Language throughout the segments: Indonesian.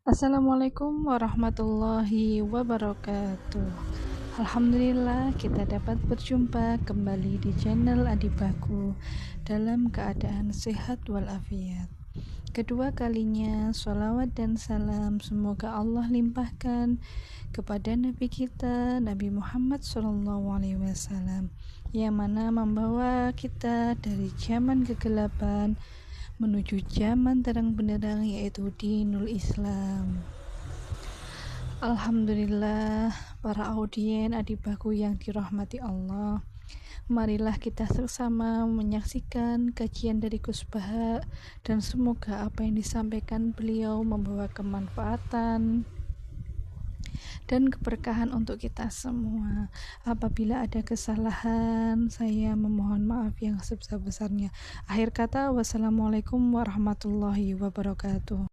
Assalamualaikum warahmatullahi wabarakatuh. Alhamdulillah kita dapat berjumpa kembali di channel Adibahku dalam keadaan sehat walafiat. Kedua kalinya sholawat dan salam semoga Allah limpahkan kepada Nabi kita Nabi Muhammad SAW yang mana membawa kita dari zaman kegelapan menuju zaman terang benderang, yaitu dinul Islam. Alhamdulillah, para audien Adibahku yang dirahmati Allah, marilah kita bersama menyaksikan kajian dari Gus Baha, dan semoga apa yang disampaikan beliau membawa kemanfaatan dan keberkahan untuk kita semua. Apabila ada kesalahan, saya memohon maaf yang sebesar-besarnya. Akhir kata, wassalamualaikum warahmatullahi wabarakatuh.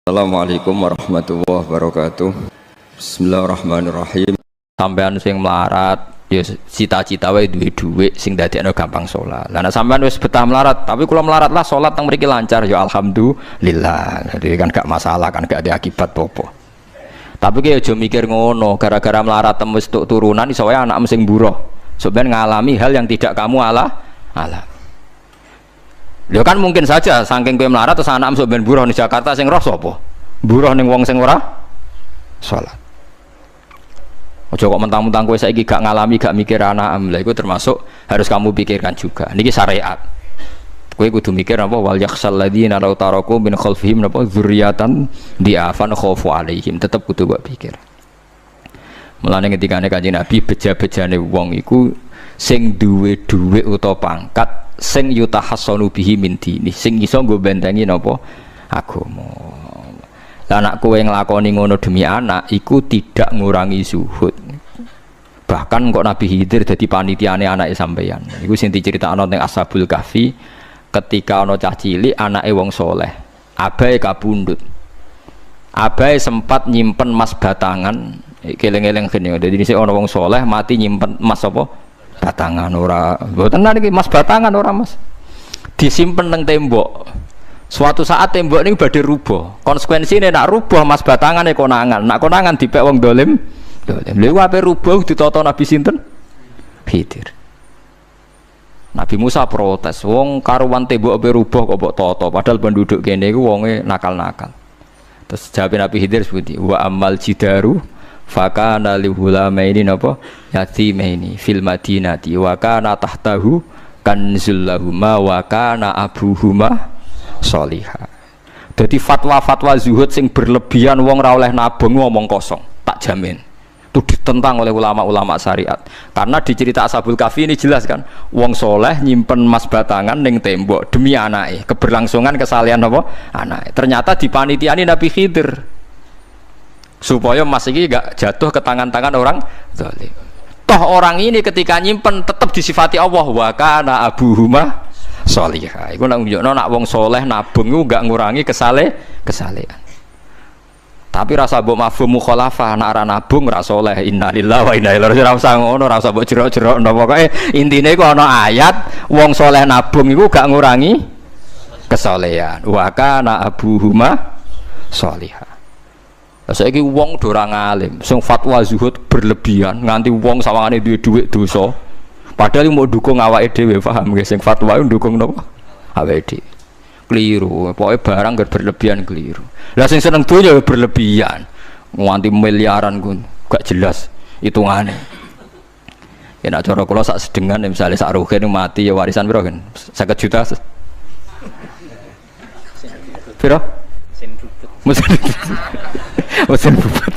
Assalamualaikum warahmatullahi wabarakatuh. Bismillahirrahmanirrahim. Sampean sing melarat ya cita-cita wae duwe dhuwit sing dadekno gampang salat. Lah nek sampean wis betah melarat, tapi kula melarat lah salat teng mriki lancar ya alhamdulillah. Jadi kan gak masalah, kan gak ada akibat apa-apa. Tapi ki aja mikir ngono, gara-gara melarat tembus tuk turunan iso wae anak sing buruh. Sampeyan ngalami hal yang tidak kamu alami. Lho kan mungkin saja saking kowe melarat terus anak sok ben buruh di Jakarta sing roh sapa? Buruh ning wong sing ora salat. Aja kok mentang-mentang kowe saiki gak ngalami, gak mikir anak lha iku termasuk harus kamu pikirkan juga. Niki syariat. Kowe kudu mikir apa wal yakhsal ladzina law taraku min khalfihim napa dzurriatan diafan khaufu alaihim, tetep kudu mbok pikir. Mulane ketikane Kanjeng Nabi beja-bejane wong iku sing duwe dhuwit utawa pangkat sing yutahassanu bihi min dini, sing iso nggo bentengi napa agama. Lah nek kowe nglakoni ngono demi anak iku tidak ngurangi zuhud. Bahkan kok Nabi Khidir dadi panitiane anake sampeyan. Iku sing diceritakno ning Ashabul Kahfi. Ketika ana cah cilik anake wong soleh, abahe kabundut. Abahe sempat nyimpen emas batangan, keleng-eleng kene. Dadi dhisik ana wong soleh mati nyimpen emas apa? Batangan ora. Mboten niki emas batangan ora, Mas. Disimpen nang tembok. Suatu saat tembok niku badhe rubuh. Konsekuensine nek rubuh emas batangane konangan. Nek konangan dipek wong dolim. Lha ape rubuh ditata Nabi sinten? Khidir. Nabi Musa protes, wong karuan tembok ape rubuh kok mbok tata, padahal penduduk kene iku wonge nakal-nakal. Terus jawab Nabi Khidir seperti wa amal jidaru fakana li hulamaini napa yatimaini fil madinati wa kana tahtahu kanzul lahuma wa kana abuhuma sholihah. Dadi fatwa-fatwa zuhud sing berlebihan wong ra oleh nabung ngomong kosong, tak jamin. Itu ditentang oleh ulama-ulama syariat. Karena di cerita Ashabul Kahfi ini jelas kan, wong soleh nyimpen emas batangan ning tembok demi anake, keberlangsungan kesalehan apa anake. Ternyata dipanitiani Nabi Khidir supaya emas iki gak jatuh ke tangan-tangan orang zalim. Toh orang ini ketika nyimpen tetap disifati Allah wa kana abuhuma sholihah. Iku nak nunjukno nak wong soleh nabung iku gak ngurangi kesalehan. Tapi rasa mbok mafhum mukhalafah nek ora nabung ora saleh. Innalillahi wa inna ilaihi raji'un. Ora usah ngono, ora usah mbok jerok-jerok. Pokoke intine iku ana ayat wong saleh nabung iku gak ngurangi kesalehan. Wa kana abuhuma sholihah. Saiki wong do ora ngalim, sing fatwa zuhud berlebihan nganti wong sawangane duwe dhuwit dosa. Padahal mau dukung awake dhewe, paham nggih, sing fatwa ndukung napa? Awake dhewe. Keliru, pokoknya barang berlebihan keliru. Lah sing seneng donya berlebihan, nganti miliaran pun gak jelas hitungannya. Ya nak cara kula sak sedengan misalnya sak rugen mati ya warisan piro kan? 50 juta. Piro? Mesin bubut.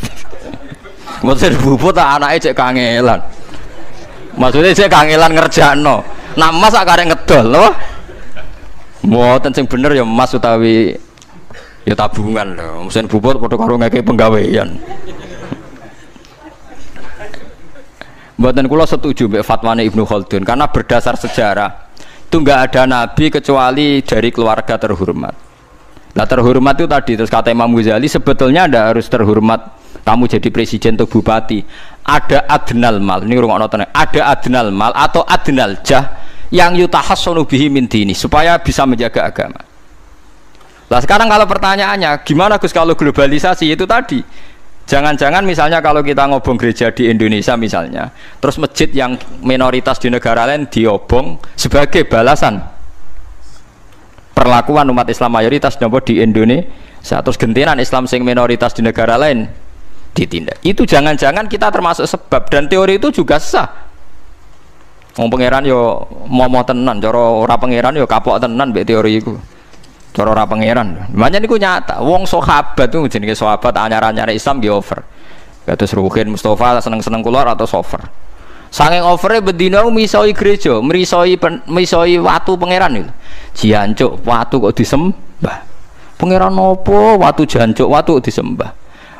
Mesin bubut tak anake cek kangelan. Maksudnya cek kangelan ngerjakno. Nah Mas sak karek ngedol lho. Mboten sing bener ya emas utawi ya tabungan lho. Mesin bubut padha karo ngeke penggawean. Mboten kula setuju mbek fatwane Ibnu Khaldun karena berdasar sejarah itu enggak ada nabi kecuali dari keluarga terhormat. Nah terhormat itu tadi terus kata Imam Ghazali sebetulnya ndak harus terhormat kamu jadi presiden atau bupati. Ada adnal mal, ini rungokno tenan. Ada adnal mal atau adnal jah yang yutahassanu bihi min dini supaya bisa menjaga agama. Lah sekarang kalau pertanyaannya, gimana Gus kalau globalisasi itu tadi? Jangan-jangan misalnya kalau kita ngobong gereja di Indonesia misalnya, terus masjid yang minoritas di negara lain diobong sebagai balasan perlakuan umat Islam mayoritas di Indonesia, terus gentiran Islam sing minoritas di negara lain ditindak. Itu jangan-jangan kita termasuk sebab, dan teori itu juga sah. Wong pangeran yo mau tenan, cara ora pangeran yo kapok tenan mbek teori iku. Cara ora pangeran. Makanya niku nyata. Wong sahabat tuh jenenge sahabat anyar-anyar Islam nggih over. Kados Ruhin Mustafa seneng-seneng kula atau over. Saking overe bedina misoi gereja, misoi watu pangeran itu. Jancuk watu kok disembah. Pangeran opo watu jancuk watu kok disembah.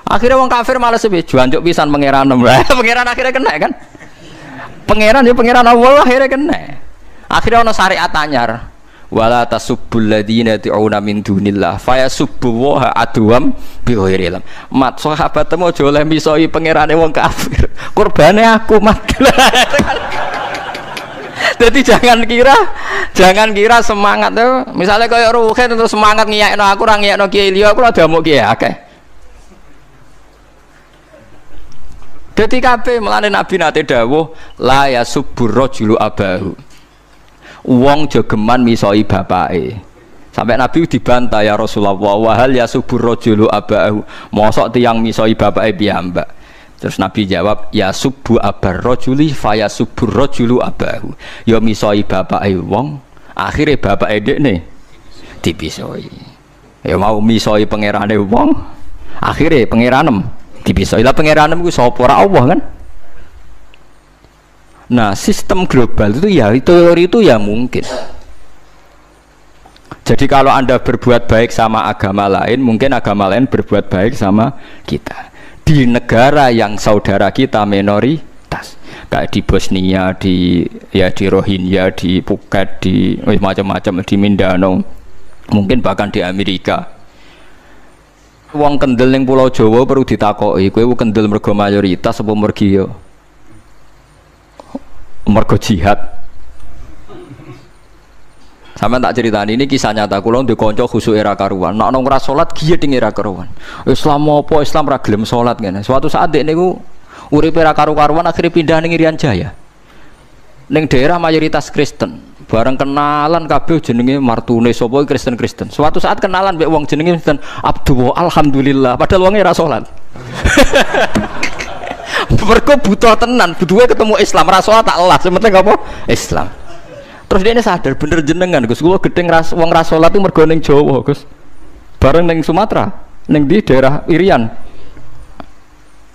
Akhirnya wong kafir malah sepi jancuk pisan pangeran. Pangeran akhirnya kena kan. Pangeran ya pangeran Allah akhirnya kena. Akhirnya ono syariat anyar. Wala tasubbul ladina tu'una min dunillah fayasubbu wa adwam bi ghairi ilm. Mat sahabatmu aja oleh misoi pangerane wong kafir. Kurbane aku mat. Jadi jangan kira semangat tuh. Misalnya kayak Ruhin terus semangat ngiyakno aku ora ngiyakno Kiai liya aku ora damuk kiai akeh. Dadi kabeh melane Nabi nate dawuh la yasubbur rajulu abahu. Wong jogeman misoi bapake. Sampai Nabi dibantah ya Rasulullah, wa hal yasubur rajulu abahu. Mosok tiyang misoi bapake piyambak. Terus Nabi jawab, ya subu abar rajuli fa yasubur rajulu abahu. Ya misoi bapake wong, akhire bapake dekne dipisoi. Ya mau misoi pangerane wong, akhire pangeranem dipisoi. Lah pangeranem ku sapa? Ora Allah kan? Nah, sistem global itu ya teori itu ya mungkin. Jadi kalau Anda berbuat baik sama agama lain, mungkin agama lain berbuat baik sama kita. Di negara yang saudara kita minoritas, kayak di Bosnia, di Rohingya, di Phuket, di macam-macam, di Mindanao, mungkin bahkan di Amerika. Wong kendel ning Pulau Jawa perlu ditakoki, kowe kendel mergo mayoritas apa mergo mergo jihad. Sampe tak ceritani ini kisah nyata kula ndek kanca khusuk era karuan. Nek nang ora salat giyeding era karuan. Islam apa Islam ra gelem salat ngene. Suatu saat dek niku uripe ra karu-karuan akhire pindah ning Irian Jaya. Ning daerah mayoritas Kristen. Bareng kenalan kabeh jenenge martune sapa Kristen-Kristen. Suatu saat kenalan mbek wong jenenge Kristen Abdul alhamdulillah padahal wonge ra salat. Mereka butuh tenan, butuhnya ketemu Islam, rasulah tak Allah, sementing apa? Islam. Terus dia ini sadar, bener jenengan, Gus, gue gedeng wong rasulah itu mergo ning Jawa, Gus. Bareng ning Sumatera, ning di daerah Irian.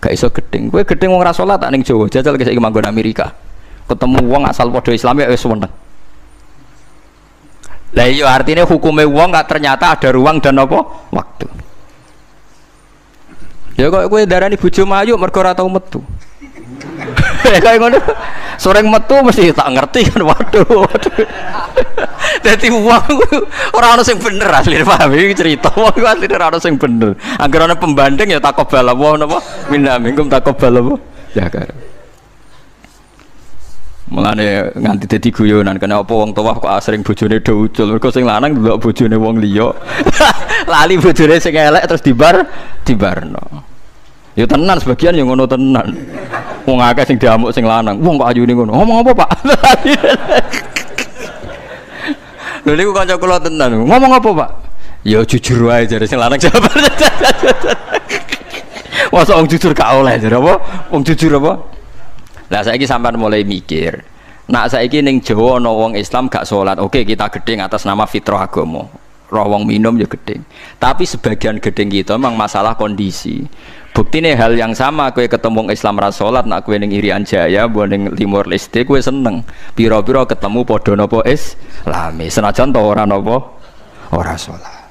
Gak iso gedeng, gue gedeng wong rasulah tak ning Jawa, jajal ke saiki manggon Amerika. Ketemu wong asal padha Islam ya wis seneng. Lah iya artinya hukumnya wong gak ternyata ada ruang dan apa? Waktu. Ya kok kowe darani bojo mayu mergo ora tau metu. Kayak ngono. Soreng metu mesti tak ngerti kan waduh. Dadi wong ora ono sing bener asline paham iki cerita. Wong asline ora ono sing bener. Angger ana pembanding ya takobal apa napa? Minna minkum takobal apa? Ya kan. Mulane nganti dadi guyonan kena apa wong tuwa kok asring bojone do ucul. Mergo sing lanang ndelok bojone wong liya. Lali bojone sing elek terus dibarno. Ya tenan sebagian yang ngono tenan. Wong akeh sing diamuk sing lanang. Wong kok ayune ngono. Ngomong apa, Pak? Lha niku kanca kula tenan. Ngomong apa, Pak? Ya jujur wae jare sing lanang jawab. Masa wong jujur gak oleh jare apa? Wong jujur apa? Lah saiki sampean mulai mikir. Nak saiki ning Jawa ana wong Islam gak salat. Oke, kita gedeng atas nama fitrah agama. Roh wong minum ya gedeng. Tapi sebagian gedeng kita memang masalah kondisi. Buktine hal yang sama kowe ketemu Islam ra salat nak kowe ning Irian Jaya mbok ning Timor Leste kowe seneng. Pira-pira ketemu padha napa Islami. Senajan to ora napa ora salat.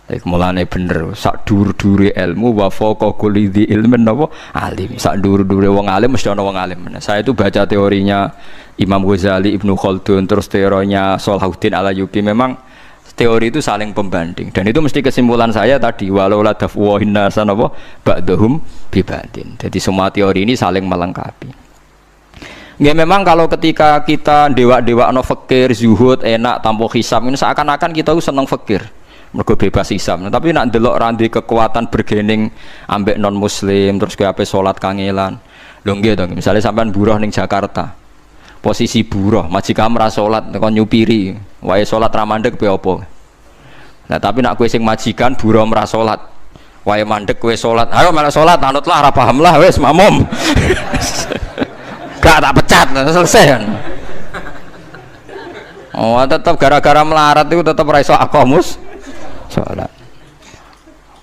Iku mulane bener sak dhuwur-dhuwure ilmu wa faqa kulli dzi ilmin napa alim. Sak dhuwur-dhuwure wong alim mesti ana wong alim. Saya itu baca teorinya Imam Ghazali, Ibnu Khaldun, terus teorinya Salahuddin Al-Ayyubi, memang teori itu saling pembanding dan itu mesti kesimpulan saya tadi walau la dafwa hinnasan apa ba'dhum bibadin. Jadi semua teori ini saling melengkapi. Nggih memang kalau ketika kita dewa-dewa no fakir, zuhud, enak, tanpa hisab ini seakan-akan kita senang fakir. mergo bebas hisab. Nah, tapi nak ndelok randi kekuatan bergening ambek non muslim terus kowe ape salat kangelan. Lho nggih to, misale sampean buruh ning Jakarta. Posisi buruh, majikan ra salat kon nyupiri, wae salat ra mandeg piye apa. Nah, tapi nak kowe sing majikan buruh ora salat. Wae mandeg kowe salat. Ayo malah salat, anutlah ora paham lah wis makmum. Gak tak pecat, selesai kan. Oh, tetap gara-gara melarat itu tetap ra iso aqamus salat.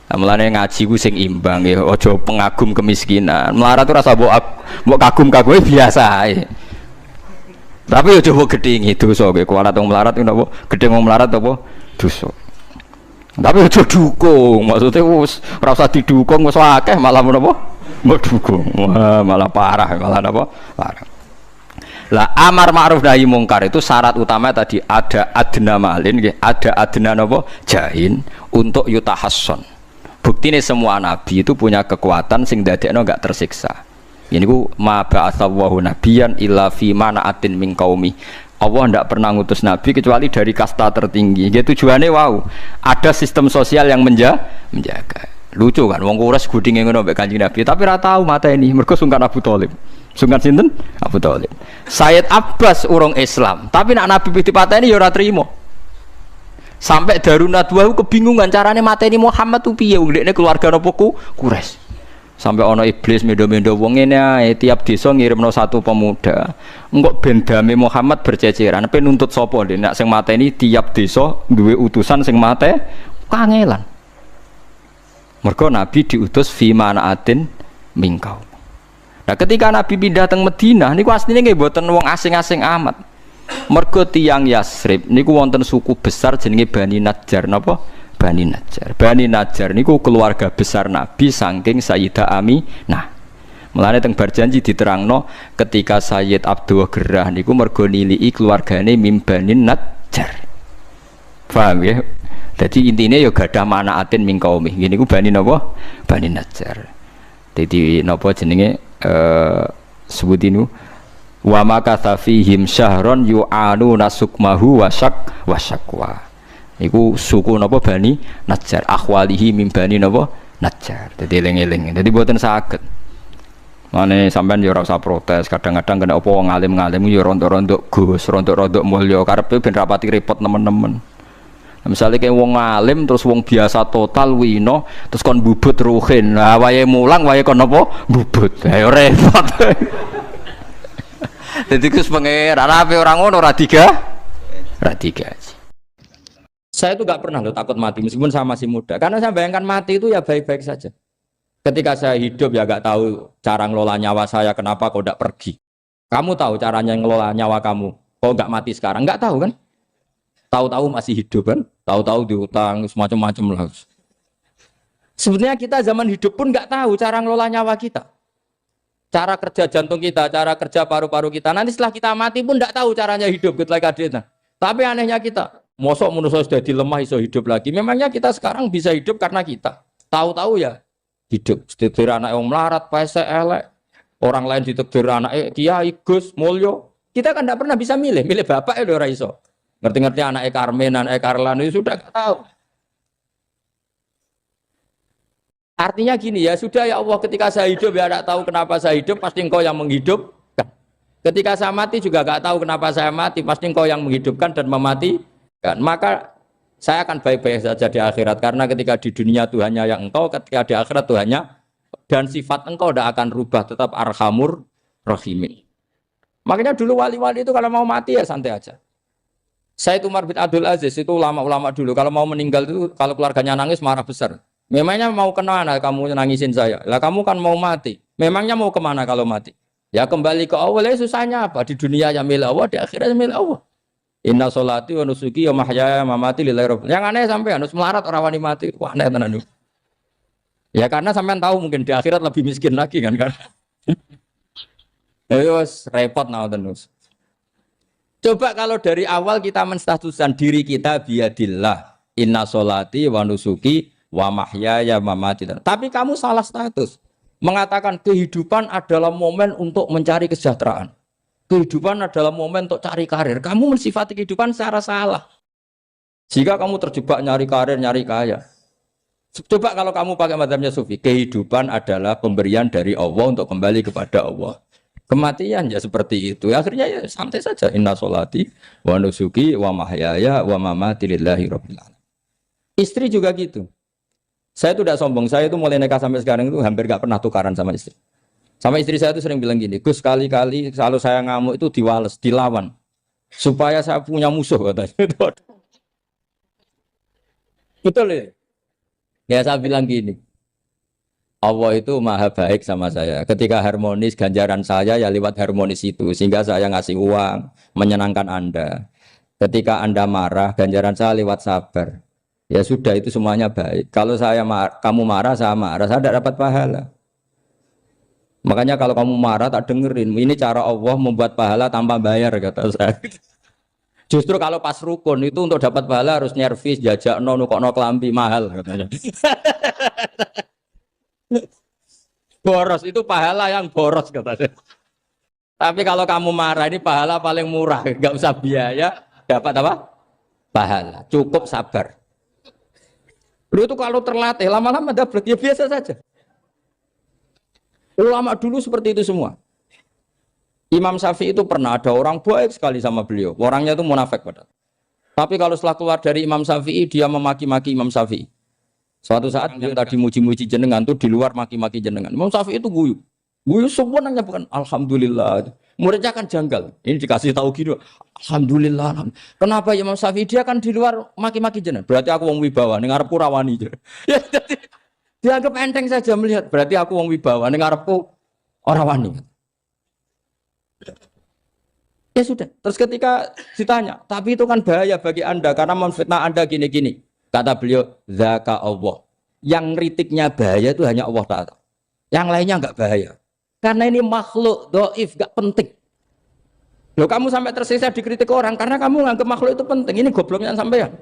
Mulane ngaji ku sing imbang ya, aja pengagum kemiskinan. Melarat itu rasa mbok kagum-kagume biasa ae. Tapi aja mbok gedhingi dosa kowe kualat wong melarat ku napa? Gedhe wong melarat apa? Dosa. Tapi aja dukung, maksudnya wis ora usah didukung wis akeh malah menapa? Mbok dukung. Wah, malah parah, malah napa? Parah. Lah amar ma'ruf nahi mungkar itu syarat utama tadi ada adna malin, ada adna napa jahin untuk yutahasson. Buktine semua nabi itu punya kekuatan sing dadekno enggak tersiksa. Ini ku ma ba'atsallahu nabiyyan illa fi mana'atin min qaumi. Allah tidak pernah ngutus nabi kecuali dari kasta tertinggi. Dia tujuannya wow, ada sistem sosial yang menjaga. Lucu kan, wong Quraisy gudinge ngono mbek Kanjeng Nabi, tapi ora tau mateni mergo sungkan Abu Thalib. Sungkan sinten? Abu Thalib. Sayyid Abbas urung Islam, tapi nak Nabi dipateni ya ora trimo. Sampai Darun Nadwa kebingungan carane mateni Muhammad tu piye wong dekne keluarga napa Quraisy. Sampai ana iblis mendo-mendo wong ngene ae tiap desa ngirimno satu pemuda. Engko ben dame Muhammad berceceran, pe nuntut sapa ndek nak sing mateni tiap desa duwe utusan sing mate kangelan. Mergo Nabi diutus fi manaatin mingkau. Nah, ketika Nabi pindah teng Madinah niku asline nggih mboten wong asing-asing amat. Mergo tiyang Yasrib niku wonten suku besar jenenge Bani Najjar napa? Bani Najjar. Bani Najjar niku keluarga besar Nabi saking Sayyidah Aminah. Mulane teng Barjanji diterangno ketika Sayyid Abdul Gerah niku mergo niliki keluargane mim Bani Najjar. Paham ya? Jadi intinya ya gadah manaatin min qaumi. Ngene iku Bani napa? Bani Najjar. Dadi napa jenenge sebutinu wa makatha fihim syahron yu'anu nasukmahu wasyaqwa. Iku suku napa Bani Najjar, akhwalihi min Bani napa Najjar. Dadi eling-eling. Dadi mboten saged. Mane sampean ya ora usah protes, kadang-kadang kena apa wong alim-alim ya rontok-rontok Gus, rontok-rontok mulya karepe ben rapati repot nemen-nemen. Misalnya kayak wong alim terus wong biasa total wino terus kon bubut ruhin, nah wae mulang wae kon apa bubut, ayo repot. Jadi kus pengeran apa orang ngono ora tiga. Saya itu gak pernah loh takut mati meskipun saya masih muda, karena saya bayangkan mati itu ya baik-baik saja. Ketika saya hidup ya gak tahu cara ngelola nyawa saya, kenapa kau gak pergi? Kamu tahu caranya ngelola nyawa kamu, kau gak mati sekarang, gak tahu kan? Tahu-tahu masih hidup kan, tahu-tahu diutang semacam-macam lah. Sebenarnya kita zaman hidup pun nggak tahu cara ngelola nyawa kita, cara kerja jantung kita, cara kerja paru-paru kita. Nanti setelah kita mati pun nggak tahu caranya hidup gitu lagi. Tapi anehnya kita, mosok manusia sudah dilemah iso hidup lagi. Memangnya kita sekarang bisa hidup karena kita tahu-tahu ya hidup. Ditekdir anak yang melarat, pese elek, orang lain ditekdir anak Kiai Gus Mulyo. Kita kan nggak pernah bisa milih bapak ya ora iso. Ngerti-ngerti anak Karmen, anak Karlan itu sudah gak tahu. Artinya gini ya, sudah ya Allah ketika saya hidup ya tidak tahu kenapa saya hidup, pasti engkau yang menghidupkan. Ketika saya mati juga gak tahu kenapa saya mati, pasti engkau yang menghidupkan dan mematikan. Maka saya akan baik-baik saja di akhirat, karena ketika di dunia Tuhannya yang engkau, ketika di akhirat Tuhannya, dan sifat engkau tidak akan rubah, tetap arhamur rahimin. Makanya dulu wali-wali itu kalau mau mati ya santai aja. Sayyid Umar bin Abdul Aziz itu ulama-ulama dulu kalau mau meninggal itu kalau keluarganya nangis marah besar. Memangnya mau kemana kamu nangisin saya? Lah kamu kan mau mati. Memangnya mau kemana kalau mati? Ya kembali ke Allah. Susahnya apa? Di dunia ya milik Allah, di akhirat milik Allah. Inna sholati wa nusuki wa mahyaya wa mamati lillahi rabbil. Yang aneh sampai harus melarat orang wani mati. Wah aneh tenan. Ya karena sampean tahu mungkin di akhirat lebih miskin lagi kan. Terus repot nah terus. Coba kalau dari awal kita menstatuskan diri kita biadillah, inna sholati wa nusuki wa mahyaya wa mamati. Tapi kamu salah status. Mengatakan kehidupan adalah momen untuk mencari kesejahteraan. Kehidupan adalah momen untuk cari karir. Kamu mensifati kehidupan secara salah. Jika kamu terjebak nyari karir, nyari kaya. Coba kalau kamu pakai mazhabnya Sufi, kehidupan adalah pemberian dari Allah untuk kembali kepada Allah. Kematian ya seperti itu. Akhirnya ya santai saja. Inna sholati wa nusuki wa mahyaya wa mamati lillahi rabbil alamin. Istri juga gitu. Saya itu tidak sombong. Saya itu mulai nikah sampai sekarang itu hampir gak pernah tukaran sama istri. Sama istri saya itu sering bilang gini, Gus kali-kali kalau saya ngamuk itu diwales, dilawan. Supaya saya punya musuh katanya. Betul ya? Ya saya bilang gini, Allah itu maha baik sama saya. Ketika harmonis, ganjaran saya ya lewat harmonis itu. Sehingga saya ngasih uang, menyenangkan Anda. Ketika Anda marah, ganjaran saya lewat sabar. Ya sudah itu semuanya baik. Kalau kamu marah, saya tidak dapat pahala. Makanya kalau kamu marah tak dengerin. Ini cara Allah membuat pahala tanpa bayar kata saya. Justru kalau pas rukun itu untuk dapat pahala harus nyervis, jajak nukokno kelambi mahal katanya. Boros itu pahala yang boros katanya. Tapi kalau kamu marah ini pahala paling murah, nggak usah biaya, dapat apa? Pahala, cukup sabar. Lu itu kalau terlatih lama-lama dapat ya biasa saja. Ulama dulu seperti itu semua. Imam Syafi'i itu pernah ada orang baik sekali sama beliau. Orangnya itu munafik padahal. Tapi kalau setelah keluar dari Imam Syafi'i dia memaki-maki Imam Syafi'i. Suatu saat beliau tadi muji-muji jenengan tuh di luar maki-maki jenengan. Imam Syafi'i itu guyu. Guyu sebenarnya bukan alhamdulillah. Muridnya kan janggal. Ini dikasih tahu gitu. Alhamdulillah. Kenapa Imam Syafi'i dia kan di luar maki-maki jenengan? Berarti aku wong wibawa ning ngarepku rawani. Ya jadi dianggap enteng saja melihat. Berarti aku wong wibawa ning ngarepku ora wani. Ya sudah. Terus ketika ditanya, tapi itu kan bahaya bagi Anda karena memfitnah Anda gini-gini. Kata beliau, zaka Allah. Yang kritiknya bahaya itu hanya Allah Ta'ala. Yang lainnya enggak bahaya. Karena ini makhluk, doif, enggak penting. Loh kamu sampai tersisa dikritik orang karena kamu nganggap makhluk itu penting. Ini gobloknya sampean.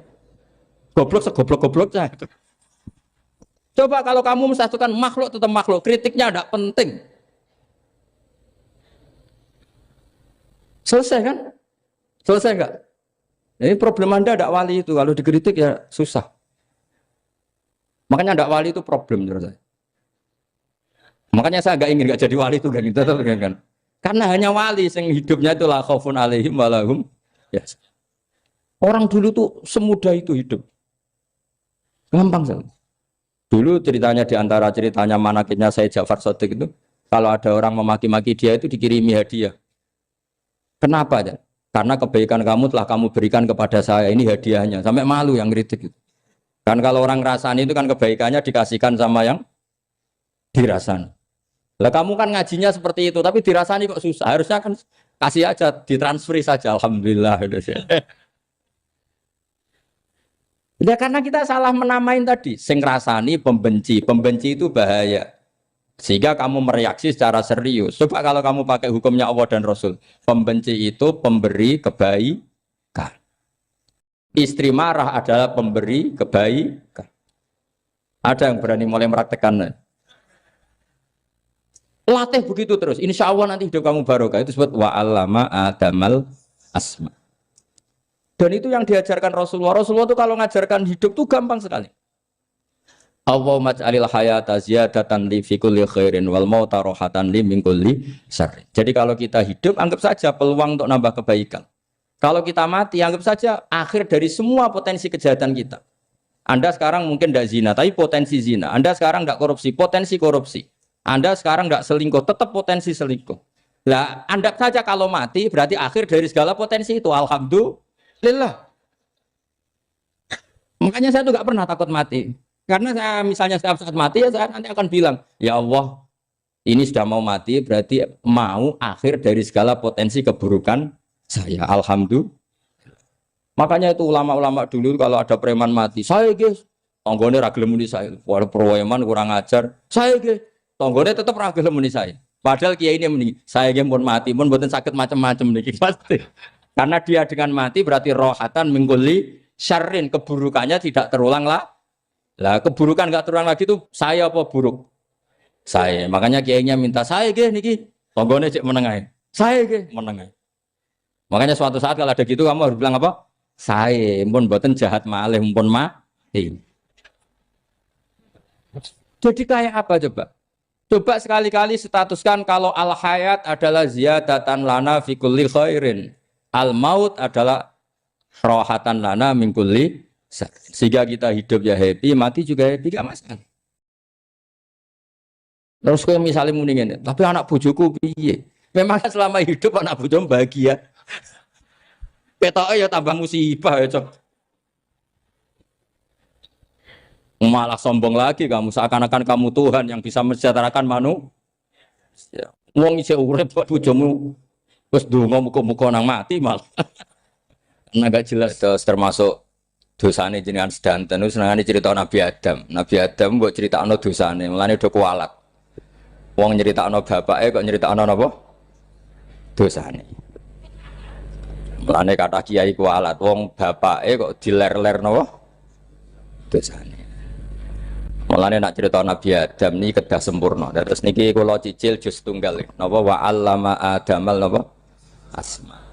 Goblok segoblok-gobloknya. Coba kalau kamu mensatukan makhluk tetap makhluk, kritiknya enggak penting. Selesai kan? Selesai enggak? Ini problem Anda tidak wali itu. Kalau dikritik ya susah. Makanya tidak wali itu problem menurut saya. Makanya saya enggak ingin enggak jadi wali itu kan. Karena hanya wali yang hidupnya itu la khaufun alaihim wa lahum. Ya. Orang dulu tuh semudah itu hidup. Gampang sekali. Dulu ceritanya di antara ceritanya manakibnya Sayyid Ja'far Shadiq itu, kalau ada orang memaki-maki dia itu dikirimi hadiah. Kenapa ya? Karena kebaikan kamu telah kamu berikan kepada saya, ini hadiahnya. Sampai malu yang kritik itu. Kan kalau orang rasani itu kan kebaikannya dikasihkan sama yang dirasani. Lah kamu kan ngajinya seperti itu, tapi dirasani kok susah. Harusnya kan kasih aja, ditransferi saja. Alhamdulillah. Ya karena kita salah menamain tadi. Sing rasani pembenci. Pembenci itu bahaya. Sehingga kamu mereaksi secara serius. Coba kalau kamu pakai hukumnya Allah dan Rasul. Pembenci itu pemberi kebaikan. Istri marah adalah pemberi kebaikan. Ada yang berani mulai meraktekan. Latih begitu terus. Insya Allah nanti hidup kamu barokah. Itu sebut wa'allama adamal asma. Dan itu yang diajarkan Rasulullah. Rasulullah itu kalau ngajarkan hidup itu gampang sekali. Allahumma ja'alil hayata ziyadatan li fi kulli khairin wal mauta rohatan li min kulli syarrin. Jadi kalau kita hidup anggap saja peluang untuk nambah kebaikan. Kalau kita mati anggap saja akhir dari semua potensi kejahatan kita. Anda sekarang mungkin tidak zina tapi potensi zina. Anda sekarang tidak korupsi, potensi korupsi. Anda sekarang tidak selingkuh, tetap potensi selingkuh. Lah, anggap saja kalau mati berarti akhir dari segala potensi itu. Alhamdulillah. Makanya saya tuh nggak pernah takut mati. Karena saya misalnya setiap saat mati ya saya nanti akan bilang, ya Allah, ini sudah mau mati berarti mau akhir dari segala potensi keburukan saya. Alhamdulillah. Makanya itu ulama-ulama dulu kalau ada preman mati, saya guys, tonggone ra gelem muni saya. Walau preman kurang ajar, saya guys, tonggone tetap ra gelem muni saya. Padahal kiai ini muni, saya guys pun mati, pun mboten sakit macam-macam niki pasti. Karena dia dengan mati berarti rohatan mingkuli syarrin, keburukannya tidak terulang lah. Lah keburukan enggak terulang lagi itu saya apa buruk? Saya. Makanya kiainya minta saya ge niki tonggone cek menengae. Saya ge menengae. Makanya suatu saat kalau ada gitu kamu harus bilang apa? sae, pun mboten jahat malih pun mati. Jadi kayak apa coba? Coba sekali-kali statuskan kalau al hayat adalah ziyadatan lana fi kulli khairin. Al maut adalah rohatan lana min kulli syarr. Sehingga kita hidup ya happy, mati juga happy, gak masalah. Terus kayak misalnya mendingin, tapi anak bojoku piye? Memang selama hidup anak bojomu bahagia. Petoke ya tambah musibah ya, Cok. Malah sombong lagi kamu, seakan-akan kamu Tuhan yang bisa mensejahterakan manusia. Wong isih urip kok bojomu wis ndonga muga-muga nang mati malah. Nah, gak jelas terus termasuk dosane jenengan sedanten wis senengane cerita Nabi Adam. Nabi Adam mbok critakno dosane, mulane do kualat. Wong nyeritakno bapake kok nyeritakno napa? Dosane. Mulane kata kiai kualat, wong bapake kok diler-ler napa? Dosane. Mulane nak cerita Nabi Adam ini kedah sempurna. Terus niki kula cicil juz tunggal napa wa 'allama Adamal napa asma.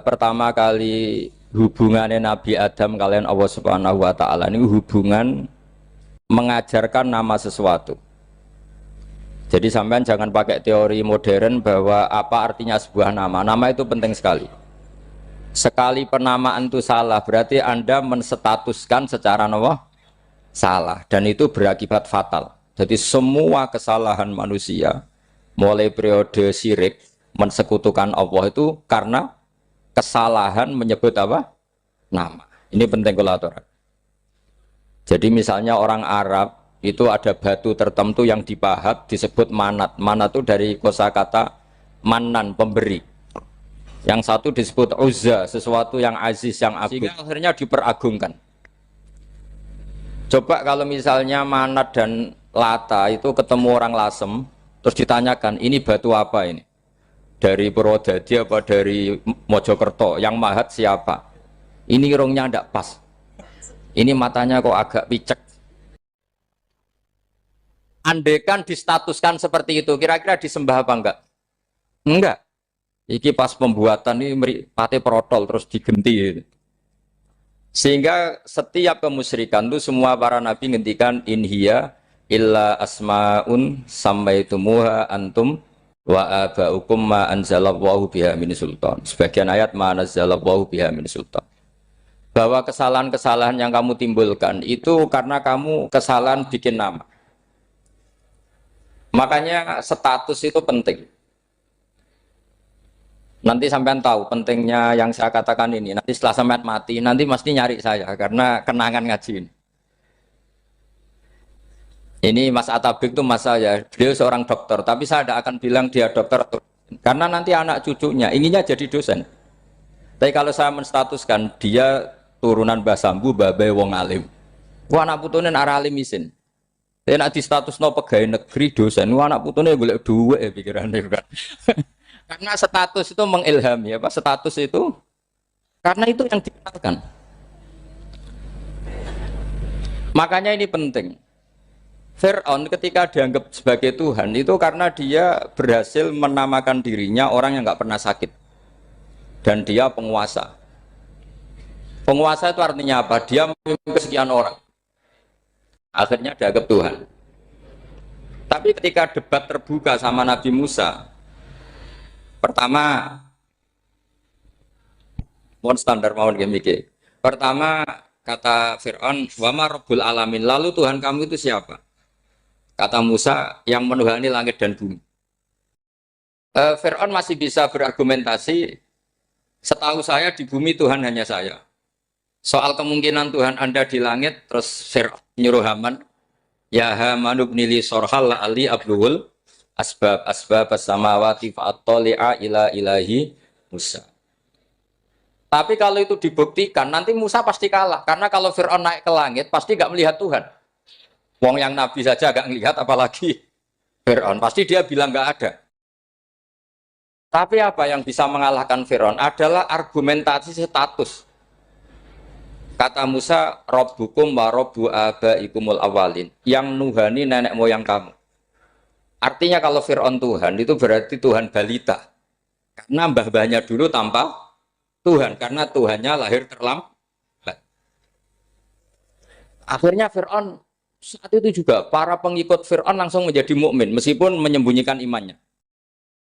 Pertama kali hubungannya Nabi Adam kalian Allah Subhanahu wa taala ini hubungan mengajarkan nama sesuatu. Jadi sampean jangan pakai teori modern bahwa apa artinya sebuah nama. Nama itu penting sekali. Sekali penamaan itu salah berarti Anda menstatuskan secara napa? Salah, dan itu berakibat fatal. Jadi semua kesalahan manusia mulai periode syirik mensekutukan Allah itu karena kesalahan menyebut apa? Nama. Ini penting kolaboran. Jadi misalnya orang Arab itu ada batu tertentu yang dipahat disebut manat. Manat itu dari kosakata manan, pemberi. Yang satu disebut uzza, sesuatu yang aziz, yang agung. Sehingga akhirnya diperagungkan. Coba kalau misalnya Manat dan Lata itu ketemu orang Lasem, terus ditanyakan, ini batu apa ini? Dari Purwodadi apa dari Mojokerto? Yang mahat siapa? Ini irungnya tidak pas. Ini matanya kok agak picek. Andekan distatuskan seperti itu, kira-kira disembah apa enggak? Enggak. Iki pas pembuatan ini pate protol terus digenti. Sehingga setiap kemusyrikan itu semua para nabi ngendikan inhiya illa asmaun sammaitumuha antum wa abaukum ma anzalallahu biha min sultan. Sebagian ayat ma anzalallahu biha min sultan. Bahwa kesalahan-kesalahan yang kamu timbulkan itu karena kamu kesalahan bikin nama. Makanya status itu penting. Nanti sampean tahu pentingnya yang saya katakan ini. Nanti setelah sampean mati, nanti mesti nyari saya karena kenangan ngaji ini. Ini Mas Atabik itu mas saya, beliau seorang dokter, tapi saya tidak akan bilang dia dokter karena nanti anak cucunya inginnya jadi dosen. Tapi kalau saya menstatuskan dia turunan Mbah Sambu, babai wong alim. Wah anak putune arah alim isin. Tapi nak di status no pegawai negeri dosen, wah anak putune golek duit ya pikirannya kan. Karena status itu mengilhami, apa status itu? Karena itu yang dikenalkan. Makanya ini penting. Fir'aun ketika dianggap sebagai Tuhan itu karena dia berhasil menamakan dirinya orang yang nggak pernah sakit. Dan dia penguasa. Penguasa itu artinya apa? Dia memimpin kesekian orang. Akhirnya dianggap Tuhan. Tapi ketika debat terbuka sama Nabi Musa, pertama, mohon standar mohon gimmick. Pertama kata Fir'aun, wama Rabbul Alamin, lalu Tuhan kamu itu siapa? Kata Musa, yang menuhani langit dan bumi. Fir'aun masih bisa berargumentasi, setahu saya di bumi Tuhan hanya saya. Soal kemungkinan Tuhan Anda di langit, terus Fir'aun nyuruh Haman, ya Haman ibnili sorhal ali abluhul asbab as-samawati fa'attali'a ila ilahi Musa. Tapi kalau itu dibuktikan, nanti Musa pasti kalah. Karena kalau Fir'aun naik ke langit, pasti gak melihat Tuhan. Wong yang Nabi saja gak melihat, apalagi Fir'aun. Pasti dia bilang gak ada. Tapi apa yang bisa mengalahkan Fir'aun adalah argumentasi status. Kata Musa, Rabbukum wa Rabbu abaikumul awalin. Yang nuhani nenek moyang kamu. Artinya kalau Fir'aun Tuhan, itu berarti Tuhan balita. Karena mbah-mbahnya dulu tanpa Tuhan karena Tuhannya lahir terlambat. Akhirnya Fir'aun saat itu juga para pengikut Fir'aun langsung menjadi mukmin meskipun menyembunyikan imannya.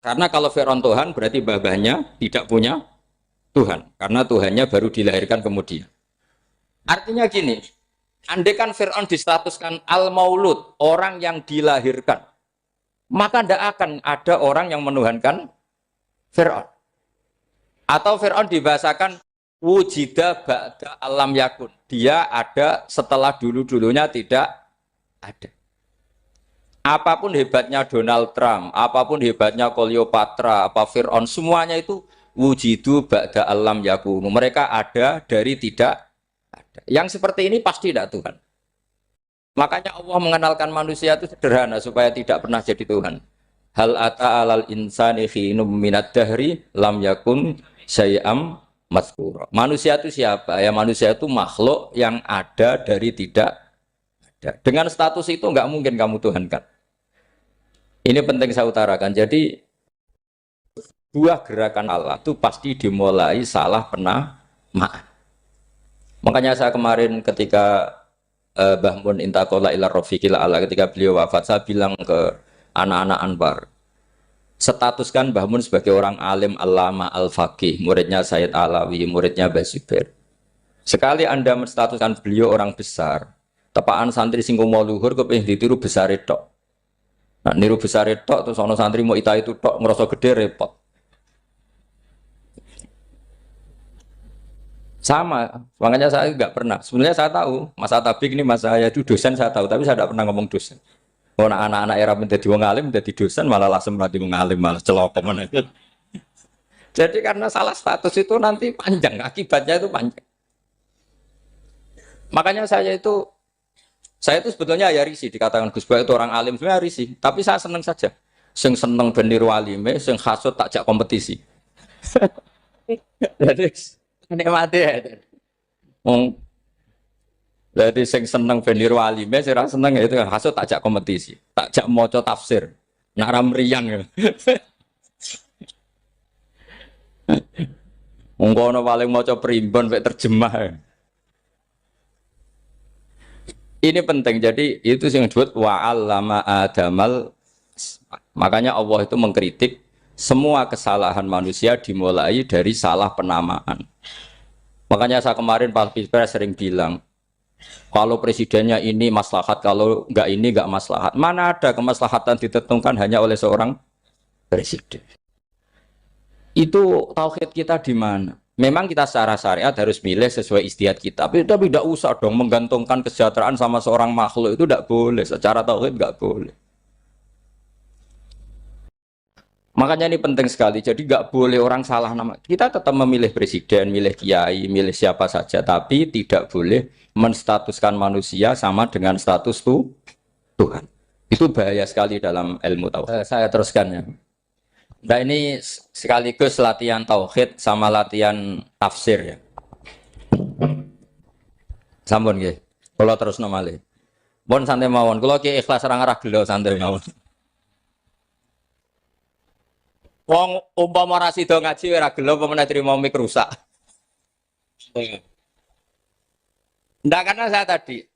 Karena kalau Fir'aun Tuhan berarti babahnya tidak punya Tuhan karena Tuhannya baru dilahirkan kemudian. Artinya gini, andai kan Fir'aun distatuskan al-maulud, orang yang dilahirkan, maka tidak akan ada orang yang menuhankan Fir'aun. Atau Fir'aun dibahasakan wujida ba'da alam yakun. Dia ada setelah dulu-dulunya tidak ada. Apapun hebatnya Donald Trump, apapun hebatnya Cleopatra, apa Fir'aun, semuanya itu wujidu ba'da alam yakun. Mereka ada dari tidak ada. Yang seperti ini pasti tidak Tuhan. Makanya Allah mengenalkan manusia itu sederhana supaya tidak pernah jadi Tuhan. Hal ata alal insani khinum minad dahri lam yakun syai'am mazkura. Manusia itu siapa? Ya manusia itu makhluk yang ada dari tidak ada. Dengan status itu enggak mungkin kamu tuhankan. Ini penting saya utarakan. Jadi buah gerakan Allah itu pasti dimulai salah penamaan. Makanya saya kemarin ketika Mbah Mun intaqala ila rafiqil ala ketika beliau wafat, saya bilang ke anak-anak Anwar, statuskan Mbah Mun sebagai orang alim alama al-faqih, muridnya Sayyid Alawi, muridnya Mbah Zubair. Sekali Anda menstatuskan beliau orang besar, tepaan santri sing mau luhur kepengin ditiru besar tok. Nah, niru besar tok terus ana santri mau ita itu tok ngerasa gede repot. Sama, makanya saya nggak pernah. Sebenarnya saya tahu, Mas Atabik ini mas saya itu dosen saya tahu, tapi saya tidak pernah ngomong dosen. Oh, anak-anak era menjadi wong alim, menjadi dosen malah langsung menjadi wong alim, malah celokoman. Jadi karena salah status itu nanti panjang, akibatnya itu panjang. Makanya saya itu sebetulnya ya risih dikatakan Gus Bah itu orang alim, sebenarnya risih. Tapi saya seneng saja. Sing seneng benir walime, sing hasut takjak kompetisi. Jadi nikmati ya. Jadi sing seneng benir walime, sing seneng itu hasut takjak kompetisi, takjak maca tafsir, naram riang ya. Ungkono paling maca primbon mek terjemah. Ya. Ini penting, jadi itu yang disebut wa'allama adamal. Makanya Allah itu mengkritik semua kesalahan manusia dimulai dari salah penamaan. Makanya saya kemarin Pak Pilpres sering bilang, kalau presidennya ini maslahat, kalau enggak ini enggak maslahat. Mana ada kemaslahatan ditentukan hanya oleh seorang presiden. Itu tauhid kita di mana? Memang kita secara syariat harus milih sesuai istihad kita, tapi tidak usah dong menggantungkan kesejahteraan sama seorang makhluk, itu tidak boleh. Secara tauhid nggak boleh. Makanya ini penting sekali. Jadi nggak boleh orang salah nama. Kita tetap memilih presiden, milih kiai, milih siapa saja, tapi tidak boleh menstatuskan manusia sama dengan status Tuhan. Itu bahaya sekali dalam ilmu tauhid. Saya teruskan ya. Nah ini sekaligus latihan tauhid sama latihan tafsir ya. Sampun nggih. Kula terusno malih. Pun santai mawon. Kula ki ikhlas ora ngarah gelo santai mawon. Wong umpama ora sida ngaji ora gelo apa meneh trimo mik rusak. Ndak karena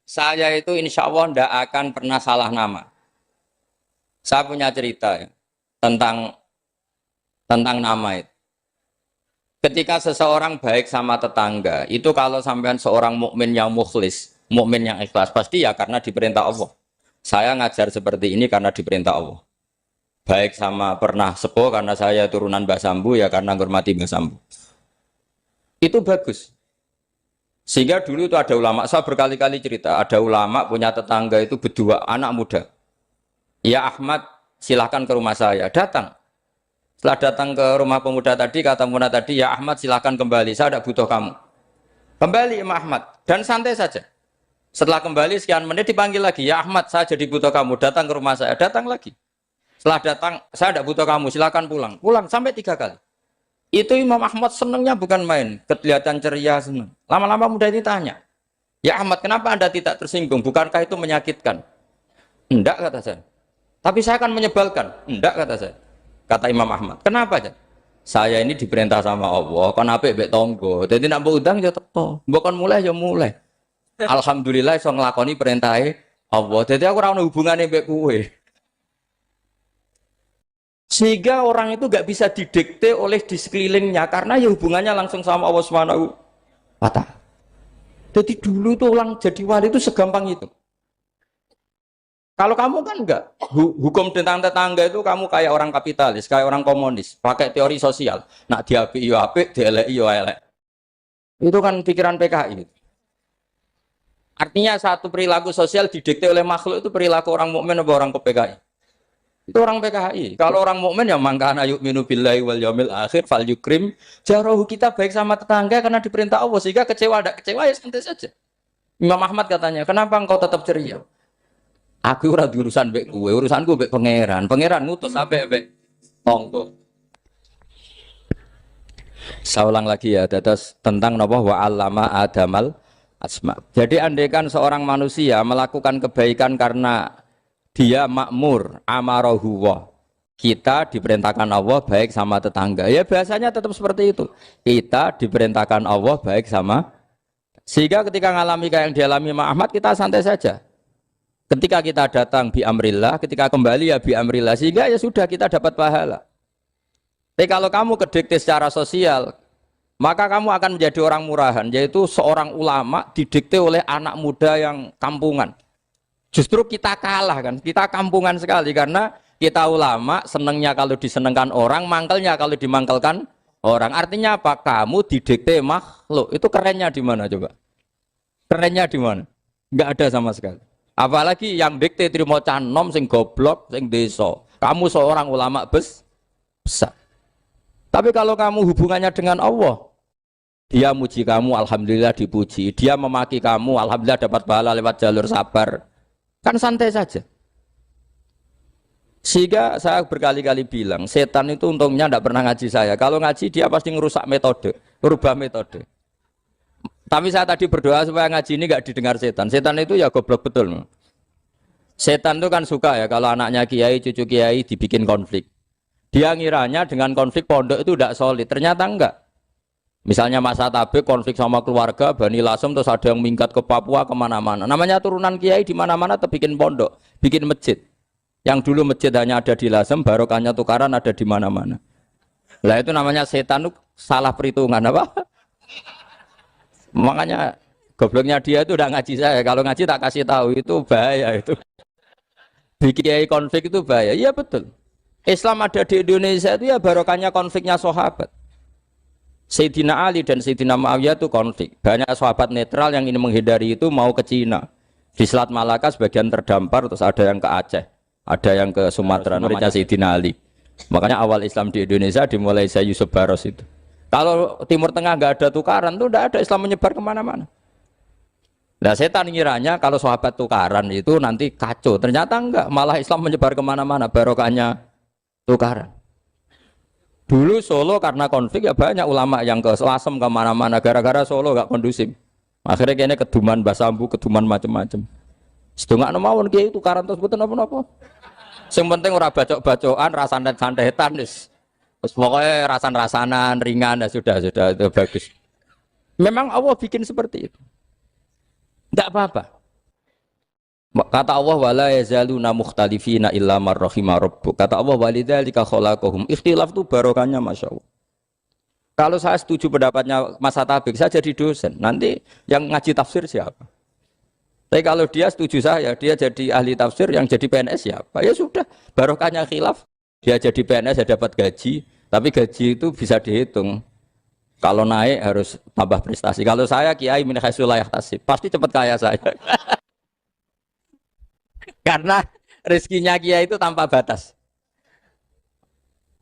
saya itu insya Allah ndak akan pernah salah nama. Saya punya cerita ya, tentang nama itu. Ketika seseorang baik sama tetangga, itu kalau sampean seorang mukmin yang mukhlis, mukmin yang ikhlas, pasti ya karena diperintah Allah. Saya ngajar seperti ini karena diperintah Allah. Baik sama pernah sepuh karena saya turunan Mbah Sambu, ya karena menghormati Mbah Sambu. Itu bagus. Sehingga dulu itu ada ulama, saya berkali-kali cerita, ada ulama punya tetangga itu berdua anak muda. Ya Ahmad, silahkan ke rumah saya, datang. Setelah datang ke rumah pemuda tadi, kata pemuda tadi, ya Ahmad silahkan kembali, saya tidak butuh kamu. Kembali Imam Ahmad, dan santai saja. Setelah kembali sekian menit dipanggil lagi, ya Ahmad saya jadi butuh kamu, datang ke rumah saya, datang lagi. Setelah datang, saya tidak butuh kamu, silahkan pulang. Pulang sampai 3 kali. Itu Imam Ahmad senangnya bukan main, kelihatan ceria senang. Lama-lama muda ini tanya, ya Ahmad kenapa Anda tidak tersinggung, bukankah itu menyakitkan? Enggak kata saya. Tapi saya akan menyebalkan. Enggak kata saya. Kata Imam Ahmad. Kenapa aja? saya ini diperintah sama Allah, kon apik mbek tangga. Dadi nek mbok undang ya teko. Mbok kon mulai ya mulai. Alhamdulillah iso nglakoni perintahe Allah. Dadi aku ora ono hubungane mbek kowe. Sehingga orang itu gak bisa didikte oleh di sekelilingnya karena ya hubungannya langsung sama Allah Subhanahu wa Ta'ala. Jadi dulu tuh orang jadi wali itu segampang itu. Kalau kamu kan enggak, hukum tentang tetangga itu kamu kayak orang kapitalis, kayak orang komunis, pakai teori sosial. Nak diapi yo apik, dielek yo elek. Itu kan pikiran PKI. Artinya satu perilaku sosial didikte oleh makhluk itu perilaku orang mukmin atau orang ke PKI. Itu orang PKI. Kalau orang mukmin ya mangkana yu'minu billahi wal yaumil akhir fal yukrim jarahu, kita baik sama tetangga karena diperintah Allah, sehingga kecewa ada kecewa ya santai saja. Imam Ahmad katanya, "Kenapa engkau tetap ceria?" Aku ora urusan mbek kowe, urusanku mbek pangeran. Pangeran ngutus sampe mbek tonggo. Saya ulang lagi ya, terus tentang napa wa allama adamal asma. Jadi andaikan seorang manusia melakukan kebaikan karena dia makmur, amarahu wa. Kita diperintahkan Allah baik sama tetangga. Ya biasanya tetap seperti itu. Kita diperintahkan Allah baik sama, sehingga ketika ngalami kayak yang dialami Ahmad, kita santai saja. Ketika kita datang bi amrillah, ketika kembali ya bi amrillah, sehingga ya sudah kita dapat pahala. Tapi kalau kamu kedikte secara sosial, maka kamu akan menjadi orang murahan, yaitu seorang ulama didikte oleh anak muda yang kampungan. Justru kita kalah kan, kita kampungan sekali karena kita ulama senengnya kalau disenengkan orang, mangkelnya kalau dimangkelkan orang. Artinya apa? Kamu didikte makhluk. Itu kerennya di mana coba? Kerennya di mana? Enggak ada sama sekali. Apalagi yang dikte trimo canom sing goblok sing desa. Kamu seorang ulama besar. Tapi kalau kamu hubungannya dengan Allah, dia muji kamu, alhamdulillah dipuji. Dia memaki kamu, alhamdulillah dapat pahala lewat jalur sabar. Kan santai saja. Sehingga saya berkali-kali bilang, setan itu untungnya tidak pernah ngaji saya. Kalau ngaji dia pasti ngerusak metode, merubah metode. Tapi saya tadi berdoa supaya ngaji ini gak didengar setan. Setan itu ya goblok betul. Setan itu kan suka ya kalau anaknya kiai, cucu kiai dibikin konflik. Dia ngiranya dengan konflik pondok itu tidak solid. Ternyata enggak. Misalnya masa tabik konflik sama keluarga, Bani Lasem, terus ada yang minggat ke Papua kemana-mana. Namanya turunan kiai di mana-mana terbikin pondok, bikin masjid. Yang dulu masjid hanya ada di Lasem, barokahnya tukaran ada di mana-mana. Lah itu namanya setan itu salah perhitungan apa? Makanya gobloknya dia itu udah ngaji saya. Kalau ngaji tak kasih tahu itu bahaya itu. Bikin konflik itu bahaya. Iya betul. Islam ada di Indonesia itu ya barokahnya konfliknya sahabat. Sayyidina Ali dan Sayyidina Muawiyah itu konflik. Banyak sahabat netral yang ingin menghindari itu mau ke Cina. Di Selat Malaka sebagian terdampar, terus ada yang ke Aceh, ada yang ke Sumatera. Namanya Sayyidina Ali. Makanya awal Islam di Indonesia dimulai saya Yusuf Baros itu. Kalau Timur Tengah nggak ada tukaran tuh nggak ada, Islam menyebar kemana-mana. Nah setan ngiranya kalau sahabat tukaran itu nanti kacau. Ternyata enggak, malah Islam menyebar kemana-mana, barokahnya tukaran. Dulu Solo karena konflik ya banyak ulama yang ke Lasem kemana-mana gara-gara Solo nggak kondusif. Akhirnya kayaknya keduman basambu, keduman macam-macam. Sedungak nemawon kiai tukaran terus betul apa-apa. Yang penting ora bacok-bacokan, rasan-santetan wis. Pokoknya rasan-rasanan ringan ya sudah itu bagus. Memang Allah bikin seperti itu. Tidak apa-apa. Kata Allah wala yazaluna mukhtalifina illa man rahima rabbuk. Kata Allah walidzalika khalaqahum. Ikhtilaf itu barokahnya masyaallah. Kalau saya setuju pendapatnya Mas Atabik, saya jadi dosen. Nanti yang ngaji tafsir siapa? Tapi kalau dia setuju saya, dia jadi ahli tafsir, yang jadi PNS siapa? Ya sudah, barokahnya khilaf. Dia jadi PNS, dia dapat gaji. Tapi gaji itu bisa dihitung. Kalau naik harus tambah prestasi. Kalau saya kiai min haitsu la yahtasib, pasti cepat kaya saya. Karena rezekinya kiai itu tanpa batas.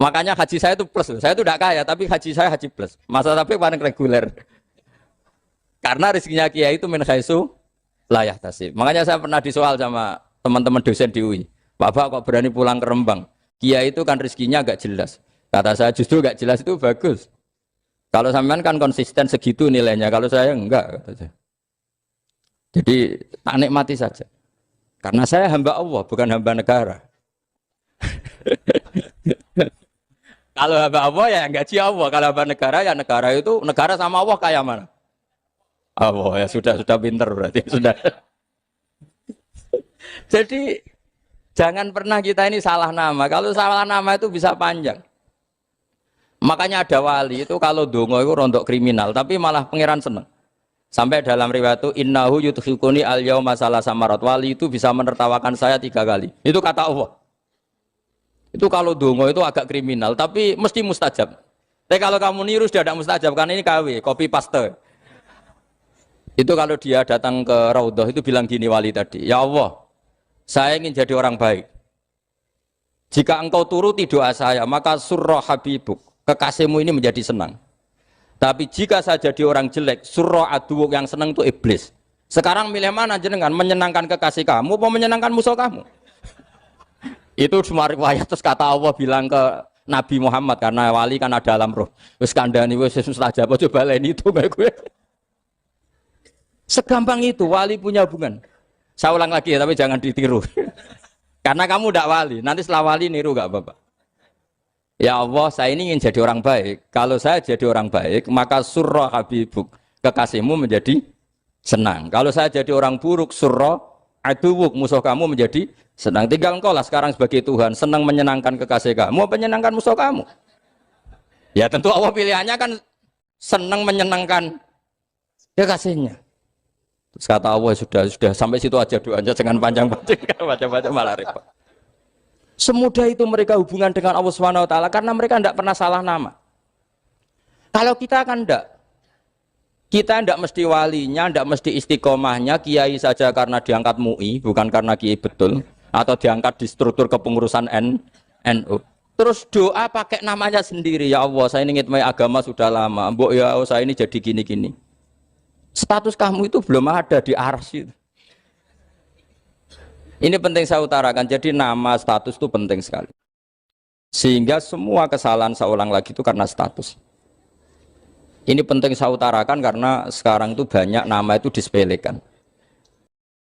Makanya haji saya itu plus. Saya itu tidak kaya, tapi haji saya haji plus. Masa tapi paling reguler. Karena rezekinya kiai itu min haitsu la yahtasib. Makanya saya pernah disoal sama teman-teman dosen di UI. Bapak kok berani pulang ke Rembang? Kiai itu kan rezekinya agak jelas. Kata saya justru gak jelas itu bagus. Kalau sampean kan konsisten segitu nilainya, kalau saya enggak. Kata saya. Jadi tak nikmati saja. Karena saya hamba Allah, bukan hamba negara. Kalau hamba Allah ya gaji Allah. Kalau hamba negara ya negara itu negara sama Allah kayak mana? Allah ya sudah pinter berarti sudah. Jadi jangan pernah kita ini salah nama. Kalau salah nama itu bisa panjang. Makanya ada wali itu kalau dongo itu rontok kriminal, tapi malah pangeran seneng. Sampai dalam riwayat itu innahu yudhikuni al-yauma salasamarat. Wali itu bisa menertawakan saya 3 kali. Itu kata Allah. Itu kalau dongo itu agak kriminal, tapi mesti mustajab. Tapi kalau kamu niru sudah tidak mustajab, karena ini KW, copy paste. Itu kalau dia datang ke Raudhah itu bilang gini wali tadi, ya Allah, saya ingin jadi orang baik. Jika engkau turuti doa saya, maka surra habibuk, kekasihmu ini menjadi senang. Tapi jika saya jadi orang jelek, surra aduwuk, yang senang itu iblis. Sekarang milih mana jenengan, menyenangkan kekasih kamu atau menyenangkan musuh kamu? Itu semua riwayat. Terus kata Allah bilang ke Nabi Muhammad, karena wali kan ada alam roh. Wis kandhani wis mustajab, coba leni itu kayak gue. Segampang itu wali punya hubungan. Saya ulang lagi ya, tapi jangan ditiru. Karena kamu tidak wali, nanti setelah wali niru gak apa-apa. Ya Allah, saya ini ingin jadi orang baik. Kalau saya jadi orang baik, maka surra habibuk, kekasihmu menjadi senang. Kalau saya jadi orang buruk, surra aduwuk, musuh kamu menjadi senang. Tinggal engkau lah sekarang sebagai Tuhan, senang menyenangkan kekasih kamu, menyenangkan musuh kamu. Ya tentu Allah pilihannya kan senang menyenangkan kekasihnya. Terus kata Allah sudah sampai situ aja doanya, jangan panjang-panjang, baca-baca malah repot. Semudah itu mereka hubungan dengan Allah Subhanahu wa taala karena mereka tidak pernah salah nama. Kalau kita kan tidak. Kita tidak mesti walinya, tidak mesti istiqomahnya, kiai saja karena diangkat MUI, bukan karena kiai betul, atau diangkat di struktur kepengurusan NU. Terus doa pakai namanya sendiri, ya Allah, saya ini ngitmai agama sudah lama, mbok ya Allah, saya ini jadi gini-gini. Status kamu itu belum ada di arsy. Ini penting saya utarakan, jadi nama status itu penting sekali. Sehingga semua kesalahan saya ulang lagi itu karena status. Ini penting saya utarakan karena sekarang itu banyak nama itu disepelekan.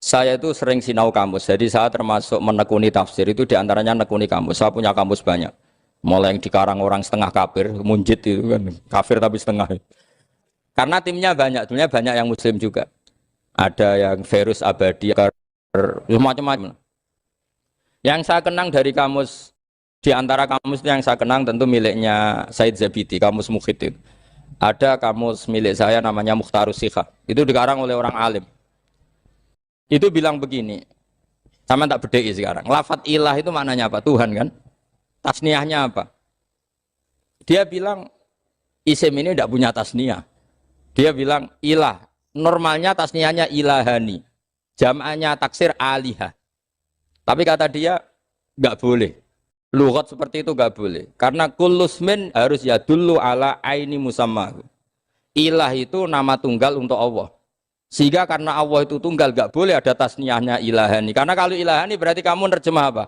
Saya itu sering sinau kamus, jadi saya termasuk menekuni tafsir itu diantaranya menekuni kamus. Saya punya kamus banyak, mulai yang dikarang orang setengah kafir, munjid itu kan, kafir tapi setengah. Karena timnya banyak yang muslim juga. Ada yang Verus Abadi, macam-macam. Yang saya kenang dari kamus, di antara kamus yang saya kenang tentu miliknya Said Zabidi, kamus Mukhid itu. Ada kamus milik saya namanya Mukhtarus Sikha. Itu dikarang oleh orang alim. Itu bilang begini, sama tak bedai sekarang. Lafat ilah itu maknanya apa? Tuhan kan? Tasniahnya apa? Dia bilang isim ini tidak punya tasniah. Dia bilang ilah. Normalnya tasniahnya ilahani. Jam'anya taksir alihah. Tapi kata dia nggak boleh. Lughat seperti itu nggak boleh. Karena kullusmin harus yadullu ala aini musammahu. Ilah itu nama tunggal untuk Allah. Sehingga karena Allah itu tunggal nggak boleh ada tasniahnya ilahani. Karena kalau ilahani berarti kamu nerjemah apa?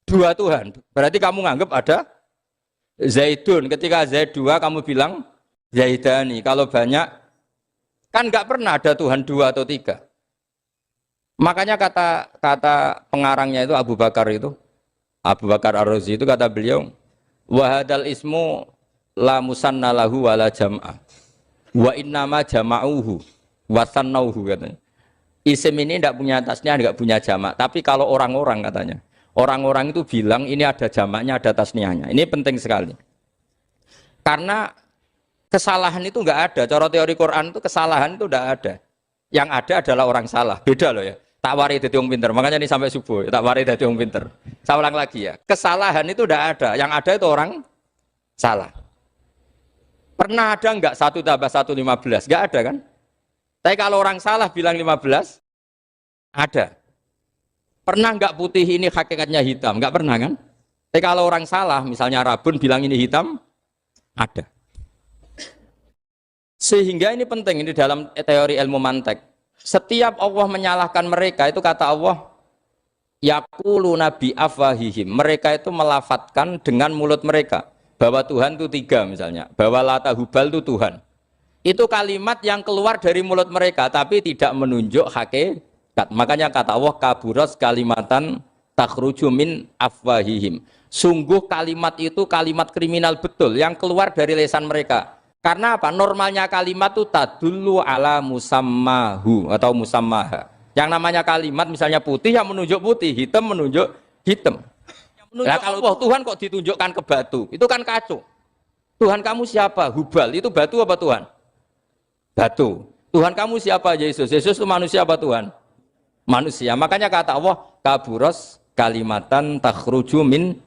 Dua Tuhan. Berarti kamu nganggap ada Zaidun. Ketika Zaid dua kamu bilang Zaidani. Kalau banyak kan nggak pernah ada Tuhan dua atau tiga. Makanya kata pengarangnya itu Abu Bakar Ar-Razi itu kata beliau, wahadal ismu la musanna lahu wala jam'ah wa innama jama'uhu wa sannauhu katanya. Isim ini tidak punya tasnya, tidak punya jamak. Tapi kalau orang-orang katanya, orang-orang itu bilang ini ada jamaknya, ada tasniahnya. Ini penting sekali. Karena kesalahan itu enggak ada. Cara teori Quran itu kesalahan itu enggak ada. Yang ada adalah orang salah. Beda loh ya. Tak wari dadi wong pinter. Makanya ini sampai subuh, tak wari dadi wong pinter. Saya ulang lagi ya. Kesalahan itu enggak ada. Yang ada itu orang salah. Pernah ada enggak 1 tambah 1 15? Enggak ada kan? Tapi kalau orang salah bilang 15, ada. Pernah enggak putih ini hakikatnya hitam? Enggak pernah kan? Tapi kalau orang salah, misalnya Rabun bilang ini hitam, ada. Sehingga ini penting, ini dalam teori ilmu mantek. Setiap Allah menyalahkan mereka, itu kata Allah, yaquluna bi afwahihim. Mereka itu melafatkan dengan mulut mereka. Bahwa Tuhan itu 3 misalnya. Bahwa Lata Hubal itu Tuhan. Itu kalimat yang keluar dari mulut mereka, tapi tidak menunjuk hakikat. Makanya kata Allah, kaburos kalimatan takhruju min afwahihim. Sungguh kalimat itu kalimat kriminal betul yang keluar dari lisan mereka. Karena apa? Normalnya kalimat itu tadullu ala musammahu atau musammaha. Yang namanya kalimat misalnya putih yang menunjuk putih, hitam menunjuk hitam. Nah kalau Tuhan kok ditunjukkan ke batu, itu kan kacau. Tuhan kamu siapa? Hubal, itu batu apa Tuhan? Batu. Tuhan kamu siapa? Yesus. Yesus itu manusia apa Tuhan? Manusia. Makanya kata Allah, kaburos kalimatan takhruju min,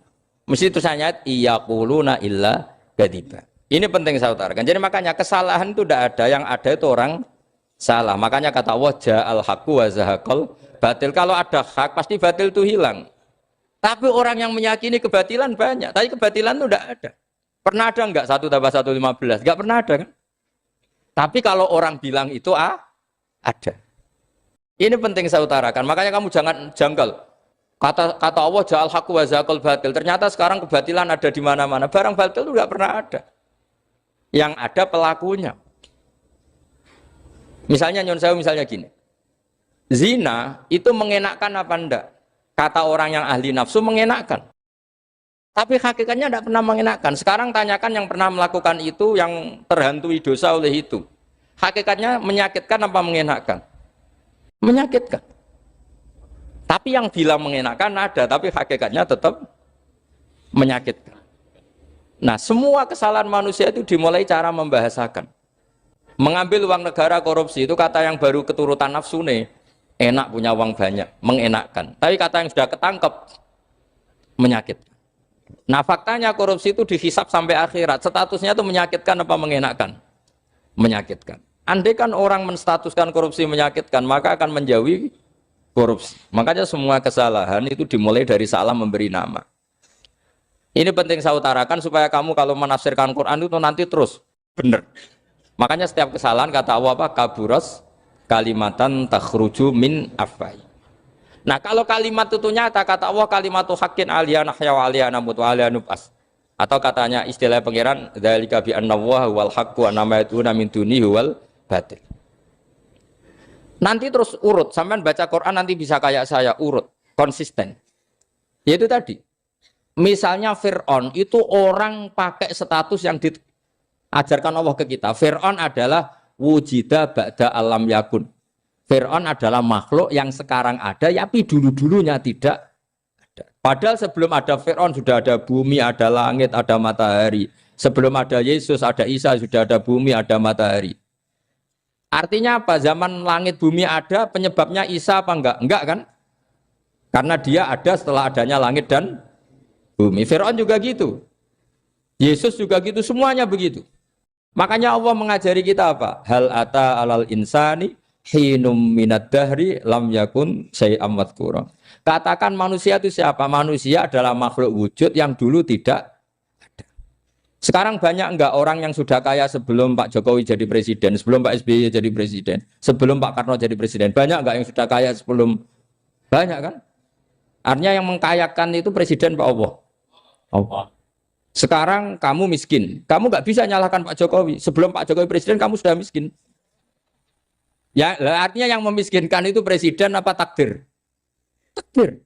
mesti tulisannya iyaquluna illa kadiba. Ini penting saya utarakan. Jadi makanya kesalahan itu tidak ada, yang ada itu orang salah. Makanya kata Allah, ja'al haqqu wa zahaqal batil. Kalau ada hak pasti batil itu hilang. Tapi orang yang meyakini kebatilan banyak, tapi kebatilan itu tidak ada. Pernah ada enggak 1 tambah 1 15? Enggak pernah ada kan? Tapi kalau orang bilang itu ada. Ini penting saya utarakan. Makanya kamu jangan janggal. Kata Allah ja'al haqqu wa zahaqal batil. Ternyata sekarang kebatilan ada di mana-mana. Barang batil itu enggak pernah ada. Yang ada pelakunya. Misalnya nyon sewu misalnya gini. Zina itu mengenakkan apa enggak? Kata orang yang ahli nafsu mengenakkan. Tapi hakikatnya tidak pernah mengenakkan. Sekarang tanyakan yang pernah melakukan itu, yang terhantui dosa oleh itu. Hakikatnya menyakitkan apa mengenakkan? Menyakitkan. Tapi yang bilang mengenakkan ada, tapi hakikatnya tetap menyakitkan. Nah, semua kesalahan manusia itu dimulai cara membahasakan. Mengambil uang negara korupsi itu kata yang baru keturutan nafsu nih. Enak punya uang banyak, mengenakkan. Tapi kata yang sudah ketangkep, menyakitkan. Nah faktanya korupsi itu dihisap sampai akhirat. Statusnya itu menyakitkan apa mengenakkan? Menyakitkan. Andai kan orang menstatuskan korupsi menyakitkan, maka akan menjauhi korupsi. Makanya semua kesalahan itu dimulai dari salah memberi nama. Ini penting saya utarakan supaya kamu kalau menafsirkan Quran itu nanti terus benar. Makanya setiap kesalahan kata Allah apa? Kaburos kalimatan takhruju min afwai. Nah kalau kalimat itu nyata, kata Allah kalimatu haqqin aliyana hya wa aliyana mut wa aliyana nub'as. Atau katanya istilah pangeran dzalika bi anna wal haqqu wa nama yatuna min dunihi wal batil. Nanti terus urut, sampean baca Quran nanti bisa kayak saya, urut, konsisten. Yaitu tadi. Misalnya Fir'aun itu orang pakai status yang diajarkan Allah ke kita. Fir'aun adalah wujida ba'da alam yakun. Fir'aun adalah makhluk yang sekarang ada, tapi dulu-dulunya tidak ada. Padahal sebelum ada Fir'aun sudah ada bumi, ada langit, ada matahari. Sebelum ada Yesus, ada Isa, sudah ada bumi, ada matahari. Artinya apa? Zaman langit bumi ada, penyebabnya Isa apa enggak? Enggak kan? Karena dia ada setelah adanya langit dan bumi. Fir'aun juga gitu. Yesus juga gitu, semuanya begitu. Makanya Allah mengajari kita apa? Hal ata alal insani hinum minad dahri lam yakun syai'am madhkura. Katakan manusia itu siapa? Manusia adalah makhluk wujud yang dulu tidak ada. Sekarang banyak enggak orang yang sudah kaya sebelum Pak Jokowi jadi presiden, sebelum Pak SBY jadi presiden, sebelum Pak Karno jadi presiden? Banyak enggak yang sudah kaya sebelum? Banyak kan? Artinya yang mengkayakan itu presiden Pak Allah. Allah. Sekarang kamu miskin, kamu nggak bisa nyalahkan Pak Jokowi. Sebelum Pak Jokowi presiden kamu sudah miskin. Ya, artinya yang memiskinkan itu presiden apa takdir? Takdir.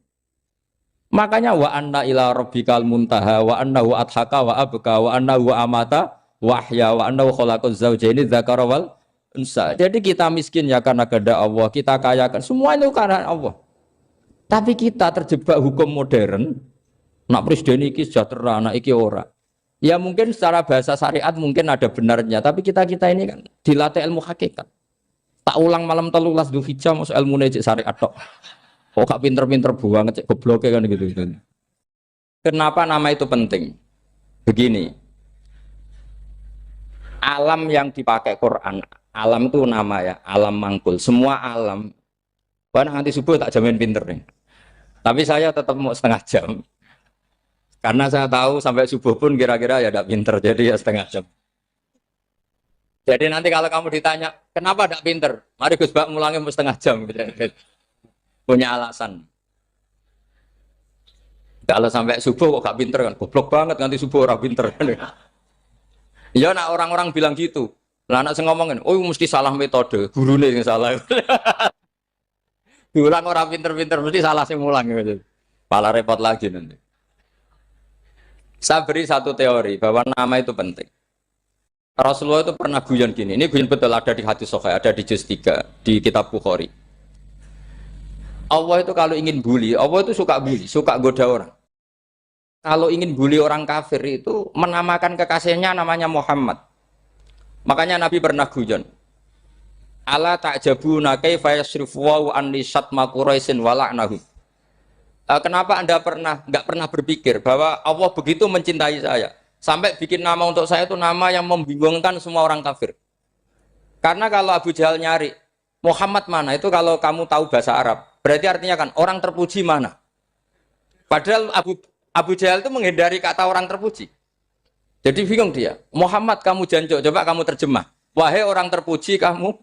Makanya wa anna ila rabbikal muntaha wa annahu adhaka wa abka wa annahu amata wahya wa annahu khalaqaz zawjaini dzakara wal unsa. Jadi kita miskin ya karena kehendak Allah, kita kaya kan semua itu karena Allah. Tapi kita terjebak hukum modern. Nak presiden iki sejahtera, nak iki ora. Ya mungkin secara bahasa syariat mungkin ada benarnya, tapi kita ini kan dilatih ilmu hakikat. Tak ulang malam 13 Dzulhijjah masuk ilmu cek syariat tok. Kok gak pinter-pinter banget cek gobloke kan gitu. Kenapa nama itu penting? Begini. Alam yang dipakai Quran, alam itu nama ya, alam mangkul. Semua alam. Wah nanti subuh tak jamin pinter nih. Tapi saya tetap mau setengah jam. Karena saya tahu sampai subuh pun kira-kira ya tidak pinter, jadi ya setengah jam. Jadi nanti kalau kamu ditanya, kenapa tidak pinter? Mari Gus Bak mulangin setengah jam. Punya alasan. Kalau sampai subuh kok gak pinter kan? Goblok banget nanti subuh orang pinter. Ya nak orang-orang bilang gitu. Lah anak saya ngomongin, oh mesti salah metode, gurunya yang salah. Diulang orang pinter-pinter, mesti salah sih mulang gitu. Malah repot lagi nanti. Saya beri satu teori bahwa nama itu penting. Rasulullah itu pernah guyon gini. Ini guyon betul ada di hadis Sahih, ada di juz 3 di kitab Bukhari. Allah itu kalau ingin bully, Allah itu suka bully, suka goda orang. Kalau ingin bully orang kafir itu menamakan kekasihnya namanya Muhammad. Makanya Nabi pernah guyon. Ala ta'jabuna kaifa yasrifu wa an lisatma quraisin wa la'nahum. Kenapa Anda enggak pernah berpikir bahwa Allah begitu mencintai saya sampai bikin nama untuk saya itu nama yang membingungkan semua orang kafir. Karena kalau Abu Jahal nyari Muhammad mana itu kalau kamu tahu bahasa Arab, berarti artinya kan orang terpuji mana. Padahal Abu Jahal itu menghindari kata orang terpuji. Jadi bingung dia. Muhammad kamu jancuk, coba kamu terjemah. Wahai orang terpuji kamu.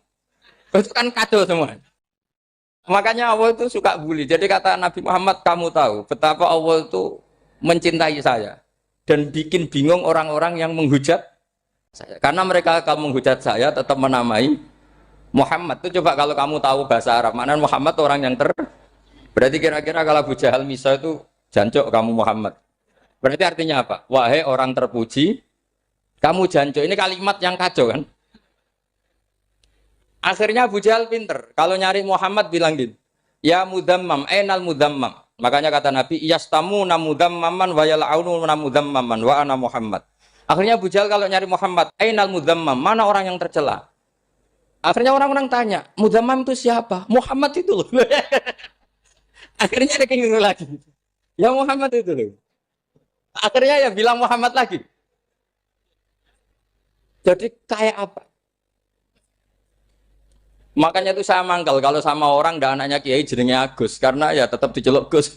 Itu kan kado semua. Makanya Allah itu suka bully. Jadi kata Nabi Muhammad, kamu tahu betapa Allah itu mencintai saya dan bikin bingung orang-orang yang menghujat saya. Karena mereka kalau menghujat saya tetap menamai Muhammad. Itu coba kalau kamu tahu bahasa Arab, mana Muhammad orang yang berarti kira-kira kalau Abu Jahal Misa itu jancuk kamu Muhammad. Berarti artinya apa? Wahai orang terpuji, kamu jancuk. Ini kalimat yang kacau kan? Akhirnya Abu Jahal pinter. Kalau nyari Muhammad bilang gini, ya mudammam, enal mudammam. Makanya kata Nabi, yastamuna mudammaman wa yal'aununa mudammaman wa ana Muhammad. Akhirnya Abu Jahal kalau nyari Muhammad, enal mudammam, mana orang yang tercela? Akhirnya orang-orang tanya, mudammam itu siapa? Muhammad itu loh. Akhirnya ada keliru lagi. Ya Muhammad itu loh. Akhirnya ya bilang Muhammad lagi. Jadi kayak apa? Makanya itu saya mangkal kalau sama orang dan anaknya Kiai jenenge Agus karena ya tetap diceluk Gus.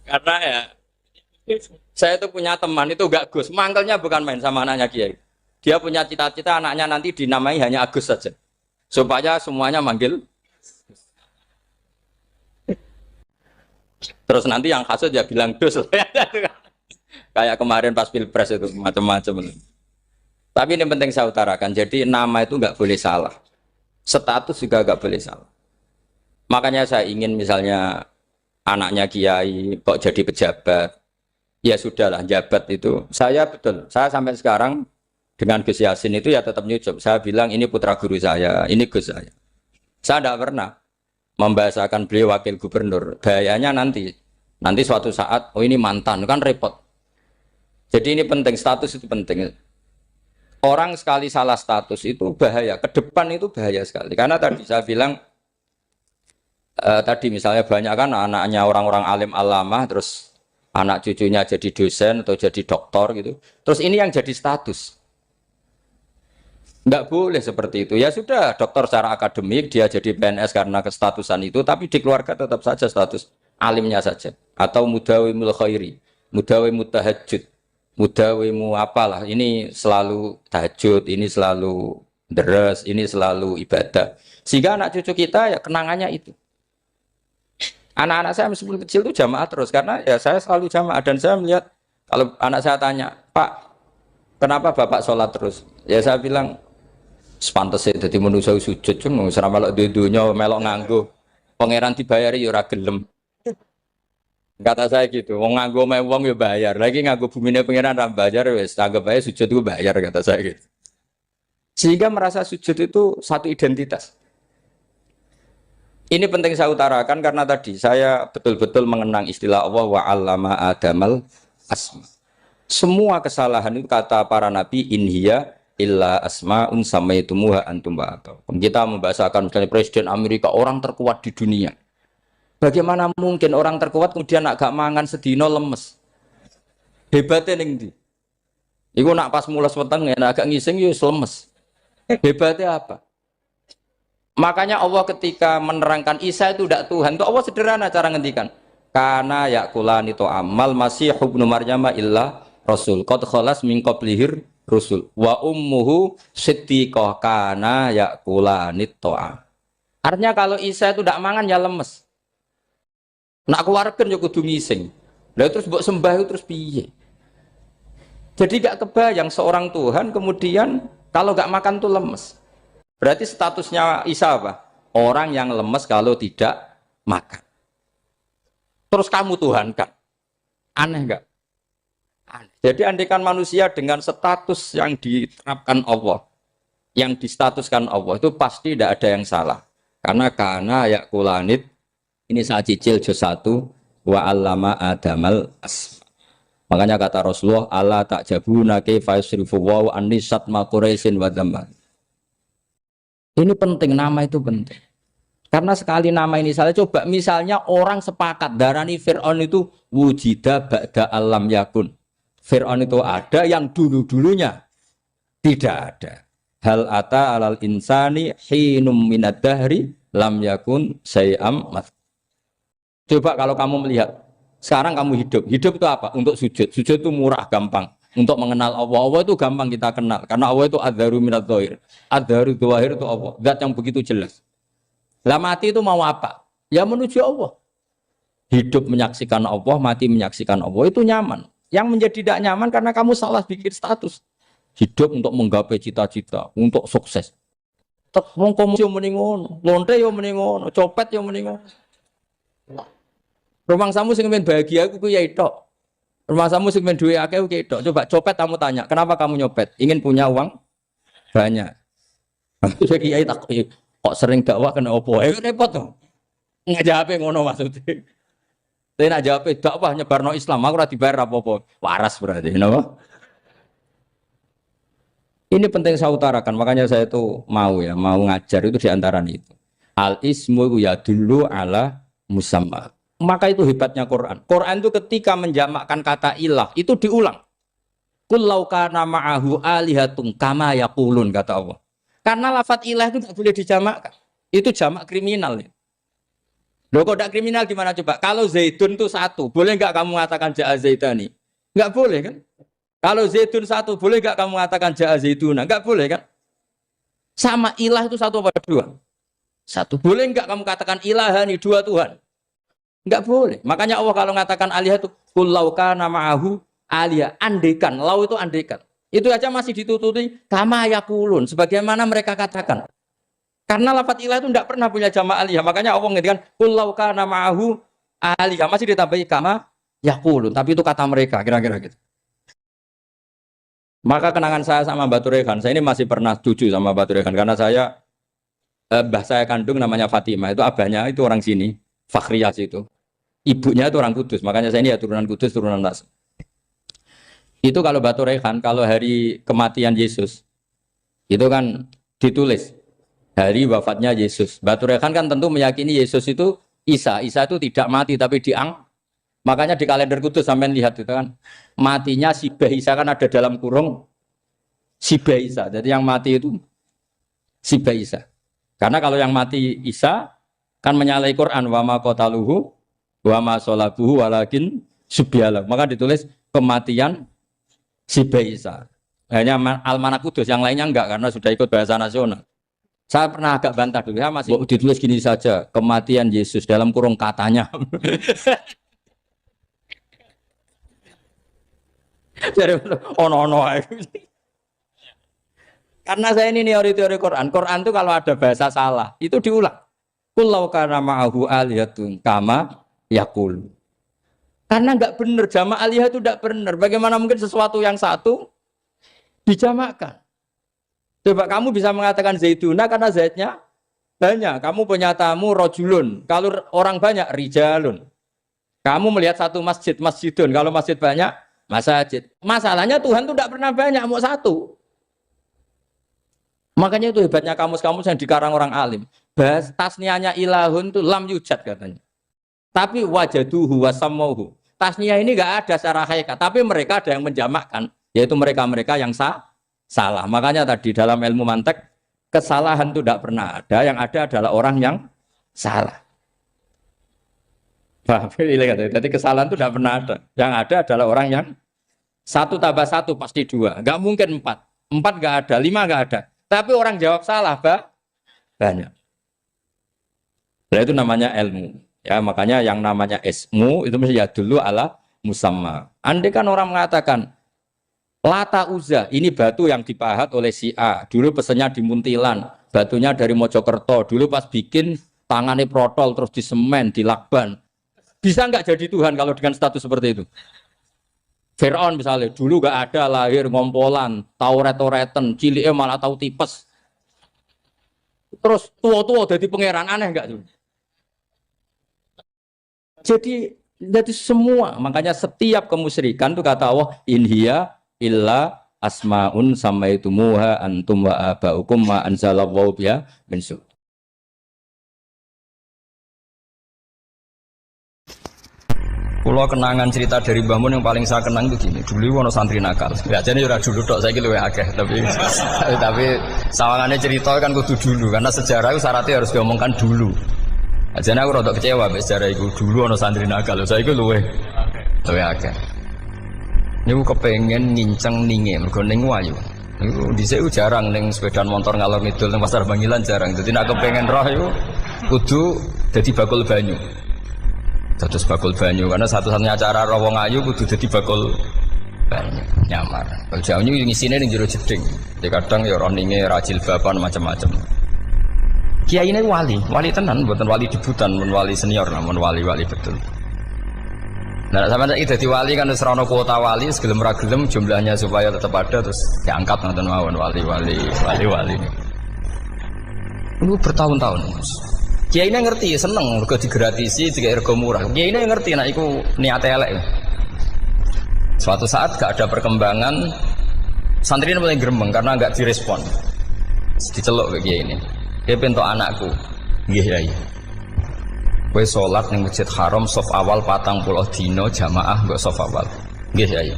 Karena ya saya itu punya teman itu gak Gus, mangkalnya bukan main sama anaknya Kiai. Dia punya cita-cita anaknya nanti dinamai hanya Agus saja. Supaya semuanya manggil. Terus nanti yang hasut ya bilang Dus. Kayak kemarin pas Pilpres itu macam-macam. Tapi ini penting saya utarakan, jadi nama itu nggak boleh salah. Status juga nggak boleh salah. Makanya saya ingin misalnya anaknya Kiai kok jadi pejabat, ya sudahlah jabat itu. Saya betul, saya sampai sekarang dengan Gus Yasin itu ya tetap nyucup. Saya bilang ini putra guru saya, ini Gus saya. Saya tidak pernah membahasakan beliau wakil gubernur. Bahayanya nanti suatu saat, oh ini mantan, kan repot. Jadi ini penting, status itu penting. Orang sekali salah status itu bahaya, ke depan itu bahaya sekali. Karena tadi saya bilang, tadi misalnya banyak kan anaknya orang-orang alim alamah, terus anak cucunya jadi dosen atau jadi doktor gitu. Terus ini yang jadi status. Nggak boleh seperti itu. Ya sudah, dokter secara akademik, dia jadi PNS karena kestatusan itu, tapi di keluarga tetap saja status alimnya saja. Atau mudawimul khairi, mudawimul tahajud. Mudawimu apalah, ini selalu tahajud, ini selalu deres, ini selalu ibadah. Sehingga anak cucu kita ya kenangannya itu. Anak-anak saya meskipun kecil itu jamaah terus, karena ya saya selalu jamaah. Dan saya melihat, kalau anak saya tanya, Pak, kenapa Bapak sholat terus? Ya saya bilang, sepantasnya jadi manusia sujud, cuma serah melok dudunya, melok nganggo. Pangeran dibayari ya ora gelem. Kata saya gitu, wong nganggo wong ya bayar. Lagi nganggo bumine pengiran ra bayar wis anggap aja sujud itu bayar kata saya gitu. Sehingga merasa sujud itu satu identitas. Ini penting saya utarakan karena tadi saya betul-betul mengenang istilah Allah wa 'allama Adamal asma. Semua kesalahan itu kata para nabi inhiya illa asmaun samaitumuha antum ba'atau. Kita membahasakan misalnya presiden Amerika orang terkuat di dunia. Bagaimana mungkin orang terkuat kemudian agak mangan sedino lemes? Hebatnya ning ndi? Iku nak pas mulas weteng agak ngising yo lemes. Hebatnya apa? Makanya Allah ketika menerangkan Isa itu tidak Tuhan, itu Allah sederhana cara ngendikan. Kana yakulani to amal masih ibnu Maryam illa rasul. Qad khalas min qablihir rusul. Wa ummuhu siddiqah kana yakulani to'am. Artinya kalau Isa itu tidak mangan ya lemes. Nak keluarkan ya kudu ngising. Lah terus mbok sembah itu terus piye? Jadi gak kebayang seorang Tuhan kemudian kalau gak makan tuh lemes. Berarti statusnya Isa apa? Orang yang lemes kalau tidak makan. Terus kamu Tuhan kan? Aneh enggak? Aneh. Jadi andikan manusia dengan status yang diterapkan Allah, yang distatuskan Allah itu pasti tidak ada yang salah. Karena yakulanit ini saya cicil juz 1 wa allama adamal asma. Makanya kata Rasulullah Allah tak jabuna kaifa yusrifu wa anisat ma quraisin wa dhamma. Ini penting, nama itu penting. Karena sekali nama ini salah, coba misalnya orang sepakat darani Fir'aun itu wujida ba'da alam yakun. Fir'aun itu ada yang dulu-dulunya tidak ada. Hal ata alal insani hinum minad dahri lam yakun sayam mat. Coba kalau kamu melihat sekarang kamu hidup itu apa? Untuk sujud. Sujud itu murah, gampang. Untuk mengenal Allah. Allah itu gampang kita kenal. Karena Allah itu adharu minad dhahir. Adharu dhahir itu Allah. Zat yang begitu jelas. Lah mati itu mau apa? Ya menuju Allah. Hidup menyaksikan Allah, mati menyaksikan Allah. Itu nyaman. Yang menjadi tidak nyaman karena kamu salah bikin status. Hidup untuk menggapai cita-cita, untuk sukses. Tek wong komunis yo muni ngono, lonte yo muni ngono, copet yo muni ngono. Rumang samu sing men bahagia aku ya tok. Rumah samu sing men duwe akeh ku tok. Coba copet kamu tanya, kenapa kamu nyopet? Ingin punya uang banyak. Terus kiai tak kok sering dakwah kena opo? Repot to. Ngajape ngono maksudnya. Tapi nak jawab dakwah nyebarno Islam, aku ora dibayar apa-apa. Waras berarti, napa? Ini penting saya utarakan, makanya saya itu mau ngajar itu diantara itu. Al ismu ya dulu ala musamma. Maka itu hebatnya Quran. Quran itu ketika menjamakkan kata ilah itu diulang. Qul law kana ma'ahu alihatun kama yaqulun kata Allah. Karena lafadz ilah itu tidak boleh dijamakkan. Itu jamak kriminal. Loh kok tidak kriminal gimana coba? Kalau Zaidun itu satu, boleh enggak kamu mengatakan ja'a Zaidani? Enggak boleh kan? Kalau Zaidun satu, boleh enggak kamu mengatakan ja'a Zaiduna? Enggak boleh kan? Sama ilah itu satu apa dua? Satu. Boleh enggak kamu katakan ilahani, dua Tuhan? Enggak boleh. Makanya Allah kalau mengatakan alihah itu qul law kana ma'ahu alihah, andekan. Lau itu andekan. Itu aja masih ditututi kama yaqulun, sebagaimana mereka katakan. Karena lafadz ilah itu tidak pernah punya jamak alihah. Makanya Allah mengatakan qul law kana ma'ahu alihah, masih ditambahi kama yaqulun, tapi itu kata mereka kira-kira gitu. Maka kenangan saya sama Mbak Turekan, saya ini masih pernah cucu sama Mbak Turekan karena saya mbah saya kandung namanya Fatimah, itu abahnya itu orang sini, Fakhriyas itu. Ibunya itu orang Kudus, makanya saya ini ya turunan Kudus, turunan Nas. Itu kalau Batu Rehan, kalau hari kematian Yesus, itu kan ditulis hari wafatnya Yesus. Batu Rehan kan tentu meyakini Yesus itu Isa itu tidak mati tapi makanya di kalender Kudus sampai lihat itu kan, matinya Sibah Isa kan ada dalam kurung Sibah Isa. Jadi yang mati itu Sibah Isa. Karena kalau yang mati Isa kan menyalahi Quran wa ma qataluhu wa ma salabuhu walakin subyalah. Maka ditulis kematian Sibah Isa. Hanya Almanak Kudus, yang lainnya enggak karena sudah ikut bahasa nasional. Saya pernah agak bantah dulu, ya masih ditulis gini saja, kematian Yesus dalam kurung katanya. Jadi ono. Karena saya ini teori Quran. Quran itu kalau ada bahasa salah, itu diulang. Qul law kana ma'ahu alihatun kama yaqul. Karena enggak benar, jamak alihah itu enggak benar. Bagaimana mungkin sesuatu yang satu dijamakkan? Coba kamu bisa mengatakan Zaiduna karena Zaidnya banyak. Kamu punya tamu rojulun. Kalau orang banyak rijalun. Kamu melihat satu masjid, masjidun. Kalau masjid banyak, masjid. Masalahnya Tuhan itu tidak pernah banyak, mau satu. Makanya itu hebatnya kamus-kamus yang dikarang orang alim. Bahas tasniahnya ilahun itu lam yujad katanya. Tapi wajaduhu wasamauhu. Tasniah ini enggak ada secara hakikat, tapi mereka ada yang menjamakkan, yaitu mereka-mereka yang salah. Makanya tadi dalam ilmu mantek, kesalahan itu tidak pernah ada, yang ada adalah orang yang salah. Jadi kesalahan itu tidak pernah ada. Yang ada adalah orang yang satu tambah satu pasti dua. Enggak mungkin empat. Empat enggak ada, lima enggak ada. Tapi orang jawab salah, banyak. Nah, itu namanya ilmu. Ya, makanya yang namanya ismu itu mesti ya dulu ala musamma. Andai kan orang mengatakan Lata Uzza, ini batu yang dipahat oleh si A. Dulu pesennya di Muntilan, batunya dari Mojokerto. Dulu pas bikin tangannya protol terus disemen, dilakban. Bisa nggak jadi Tuhan kalau dengan status seperti itu? Fir'aun misalnya, dulu nggak ada, lahir ngompolan, tahu retoretan, ciliknya malah tahu tipes. Terus tua-tua jadi pangeran, aneh nggak tuh? Jadi semua, makanya setiap kemusyrikan itu kata Allah, in hiya illa asmaun samaitumuha antum wa abaukum ma anzalallahu biha min sultan. Kalau kenangan cerita dari Mbah Mun yang paling saya kenang itu gini, dulu ono santri nakal. Ya jadi ora dulu tok, saiki luwih akeh, tapi sawangannya cerita kan kudu dulu karena sejarah itu syaratnya harus diomongkan dulu. Ajane aku rada kecewa mbek sejarah itu, dulu ono santri nakal, saiki luwih akeh. Niku kepengen nginceng ninge, mergo ning wayu. Niku dhisik jarang ning sepeda motor ngalor ngidul ning Pasar Bangilan jarang. Dadi nek kepengen roh iku kudu dadi bakul banyu. Dados bakul banyu karena satu-satunya acara roh wong ayu kudu dadi bakul banyu nyamar. Kalau nyu ngisine ning jero jeding. Jadi kadang ya roh ninge rajil bapan macam-macam. Kiai ini wali tenan, bukan wali debutan, bukan wali senior, namun wali betul. Nah, sama saya jadi wali kan serono kuota wali, segelem ragelem jumlahnya supaya tetap ada terus diangkat nonton mawon wali. Ini bertahun-tahun. Kiai ini ngerti, seneng, mergo digratisi, juga ergo murah. Kiai ini ngerti, nah itu niatnya elek. Suatu saat gak ada perkembangan, santri ini mulai gerembeng karena gak direspon. Diceluk ke Kiai ini. Dia pintu anakku, nggih Yai. Kowe sholat ning Masjid Haram saf awal 40 dina jamaah mbok saf awal. Nggih Yai.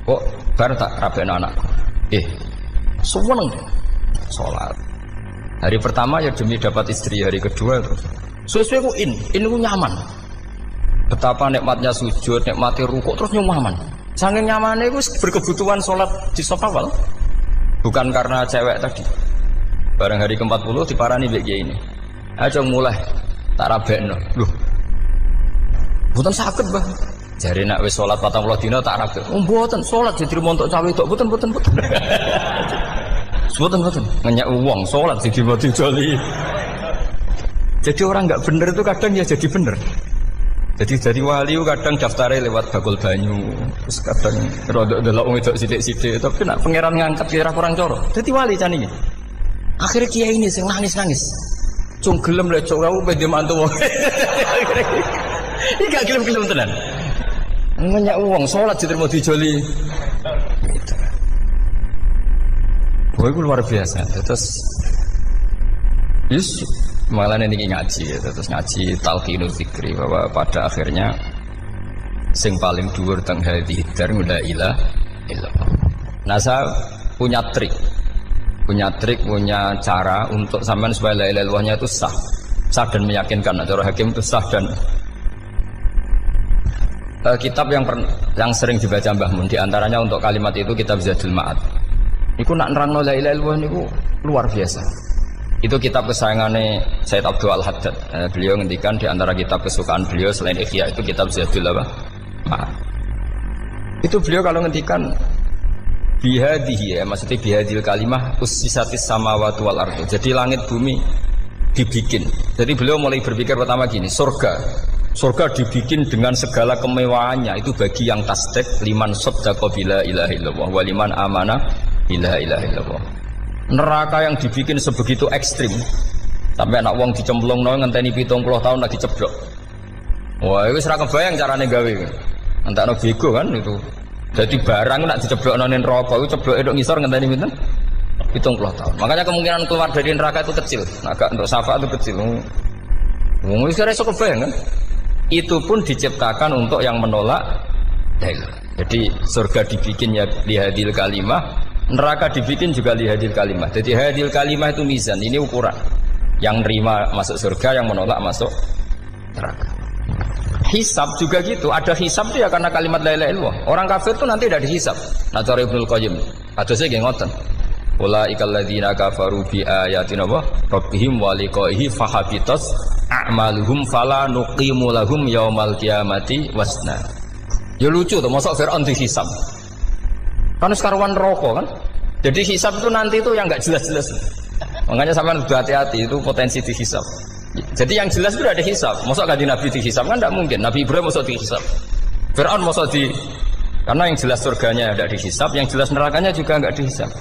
Kok bar tak rabekno anakku. Nggih. Seneng sholat. Hari pertama ya demi dapat istri, hari kedua terus. Sesuai ku ku nyaman. Betapa nikmatnya sujud, nikmati rukuk terus nyaman. Saking nyamannya ku berkebutuhan sholat di saf awal. Bukan karena cewek tadi. Barang hari ke-40 diparani mbek Kiai ini. Aja mulai tak rabekno. Lho. Mboten saged, Mbah. Jare nek wis salat 40 dina tak rabek. Oh, mboten salat jadi montok cawe tok. Mboten. Mboten. Ngenyak uang salat jadi mati joli. Jadi orang enggak bener itu kadang ya jadi bener. Jadi wali kadang daftarnya lewat bakul banyu. Terus kadang rodok delok wong wedok sithik-sithik, tapi nek pangeran ngangkat kira kurang coro. Dadi wali cani. Akhirnya Kiai ini sing nangis. Cung gelem lek cok aku pede mantu wong. Iki gak gelem-gelem tenan. Ngenyak wong salat diterima dijoli. Gitu. Wah, itu luar biasa. Terus malah ini ngaji ya. Terus ngaji talqinul fikri bahwa pada akhirnya sing paling dhuwur teng hadhihi dar la ilaha illallah. Nah, saya punya trik, punya cara untuk sampean supaya la ilaha illallahnya itu sah dan meyakinkan. Cara hakim itu sah dan kitab yang sering dibaca Mbah Mun diantaranya untuk kalimat itu kitab Zadul Ma'ad. Iku nak nerangno la ilaha illallah niku luar biasa. Itu kitab kesayangannya Sayyid Abdul Al-Haddad. Beliau ngendikan di antara kitab kesukaan beliau selain Ihya itu kitab Zadul Ma'ad. Itu beliau kalau ngendikan bihadihi ya, maksudnya bihadil kalimah ussisatis samawati wal ardu. Jadi langit bumi dibikin. Jadi beliau mulai berpikir pertama gini, surga dibikin dengan segala kemewahannya. Itu bagi yang tasdik liman saddaqa bila ilaha illallah wa liman amana bila ilaha illallah. Neraka yang dibikin sebegitu ekstrim sampai anak wong dicemplungno ngenteni 70 tahun lagi ceblok. Wah, itu ora kebayang carane gawe. Entakno bego kan itu. Jadi barang nak diceblokno ning neraka itu cebloke tok ngisor ngenteni pinten? 70 tahun. Makanya kemungkinan keluar dari neraka itu kecil. Agak untuk syafaat itu kecil. Wong wis ora iso kebayang kan? Itu pun diciptakan untuk yang menolak dalil. Jadi surga dibikin ya lihadil kalimah, neraka dibikin juga lihadil kalimah. Jadi hadil kalimah itu mizan, ini ukuran. Yang nerima masuk surga, yang menolak masuk neraka. Hisab juga gitu, ada hisab itu ya karena kalimat la ilaha illallah. Orang kafir itu nanti tidak dihisab. Nah, cara Ibnul Qayyim, hadisnya nggih ngoten. Ulaikal ladzina kafaru bi ayatina rabbihim wa liqaihi fahabitas a'maluhum fala nuqimu lahum yaumal qiyamati wasna. Ya lucu tuh, masa Fir'aun dihisab. Kan sekarwan rokok kan. Jadi hisab itu nanti itu yang enggak jelas-jelas. Makanya sampean kudu hati-hati, itu potensi dihisab. Jadi yang jelas itu ada hisab. Masa kanjeng Nabi dihisab kan tidak mungkin. Nabi Ibrahim masa dihisab. Fir'aun masa di karena yang jelas surganya tidak dihisab, yang jelas nerakanya juga enggak dihisab.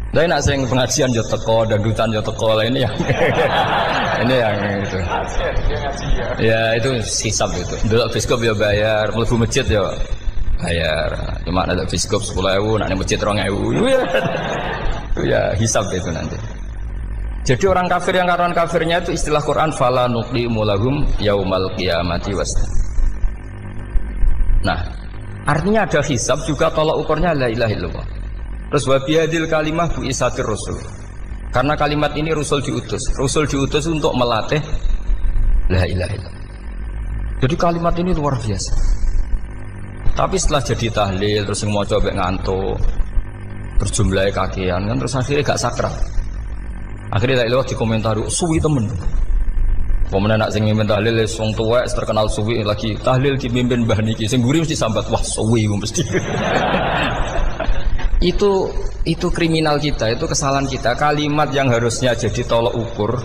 Tapi nak sing pengajian yo teko, dangdutan yo teko lah ini yang ini yang itu. Ya itu hisab itu. Dulu biskop yo bayar, mlebu masjid yo bayar. Cuma ada biskop 10.000, nak masjid 2.000. Itu ya hisab itu nanti. Jadi orang kafir yang karuan kafirnya itu istilah Quran fala nuqimu lahum yaumal qiyamati wasna. Nah, artinya ada hisab juga tolak ukurnya la ilaha illallah. Terus wa bihadil kalimah bu isatir rasul. Karena kalimat ini rasul diutus. Rasul diutus untuk melatih la ilaha illallah. Jadi kalimat ini luar biasa. Tapi setelah jadi tahlil terus yang mau coba ngantuk, berjumlah kakian kan terus akhirnya gak sakral. Akhirnya la ilaha dikomentari suwi temen. Pemenang nak sing mimpin tahlil wong tuwek terkenal suwi lagi tahlil dipimpin Mbah niki sing mburi mesti sambat wah suwi mesti. Itu kriminal kita, itu kesalahan kita. Kalimat yang harusnya jadi tolok ukur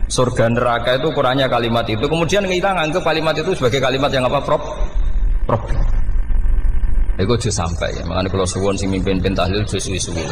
surga neraka itu ukurannya kalimat itu. Kemudian kita nganggap kalimat itu sebagai kalimat yang apa? Problem. Itu sampai ya. Makanya kalau suwon sing mimpin tahlil suwi-suwi.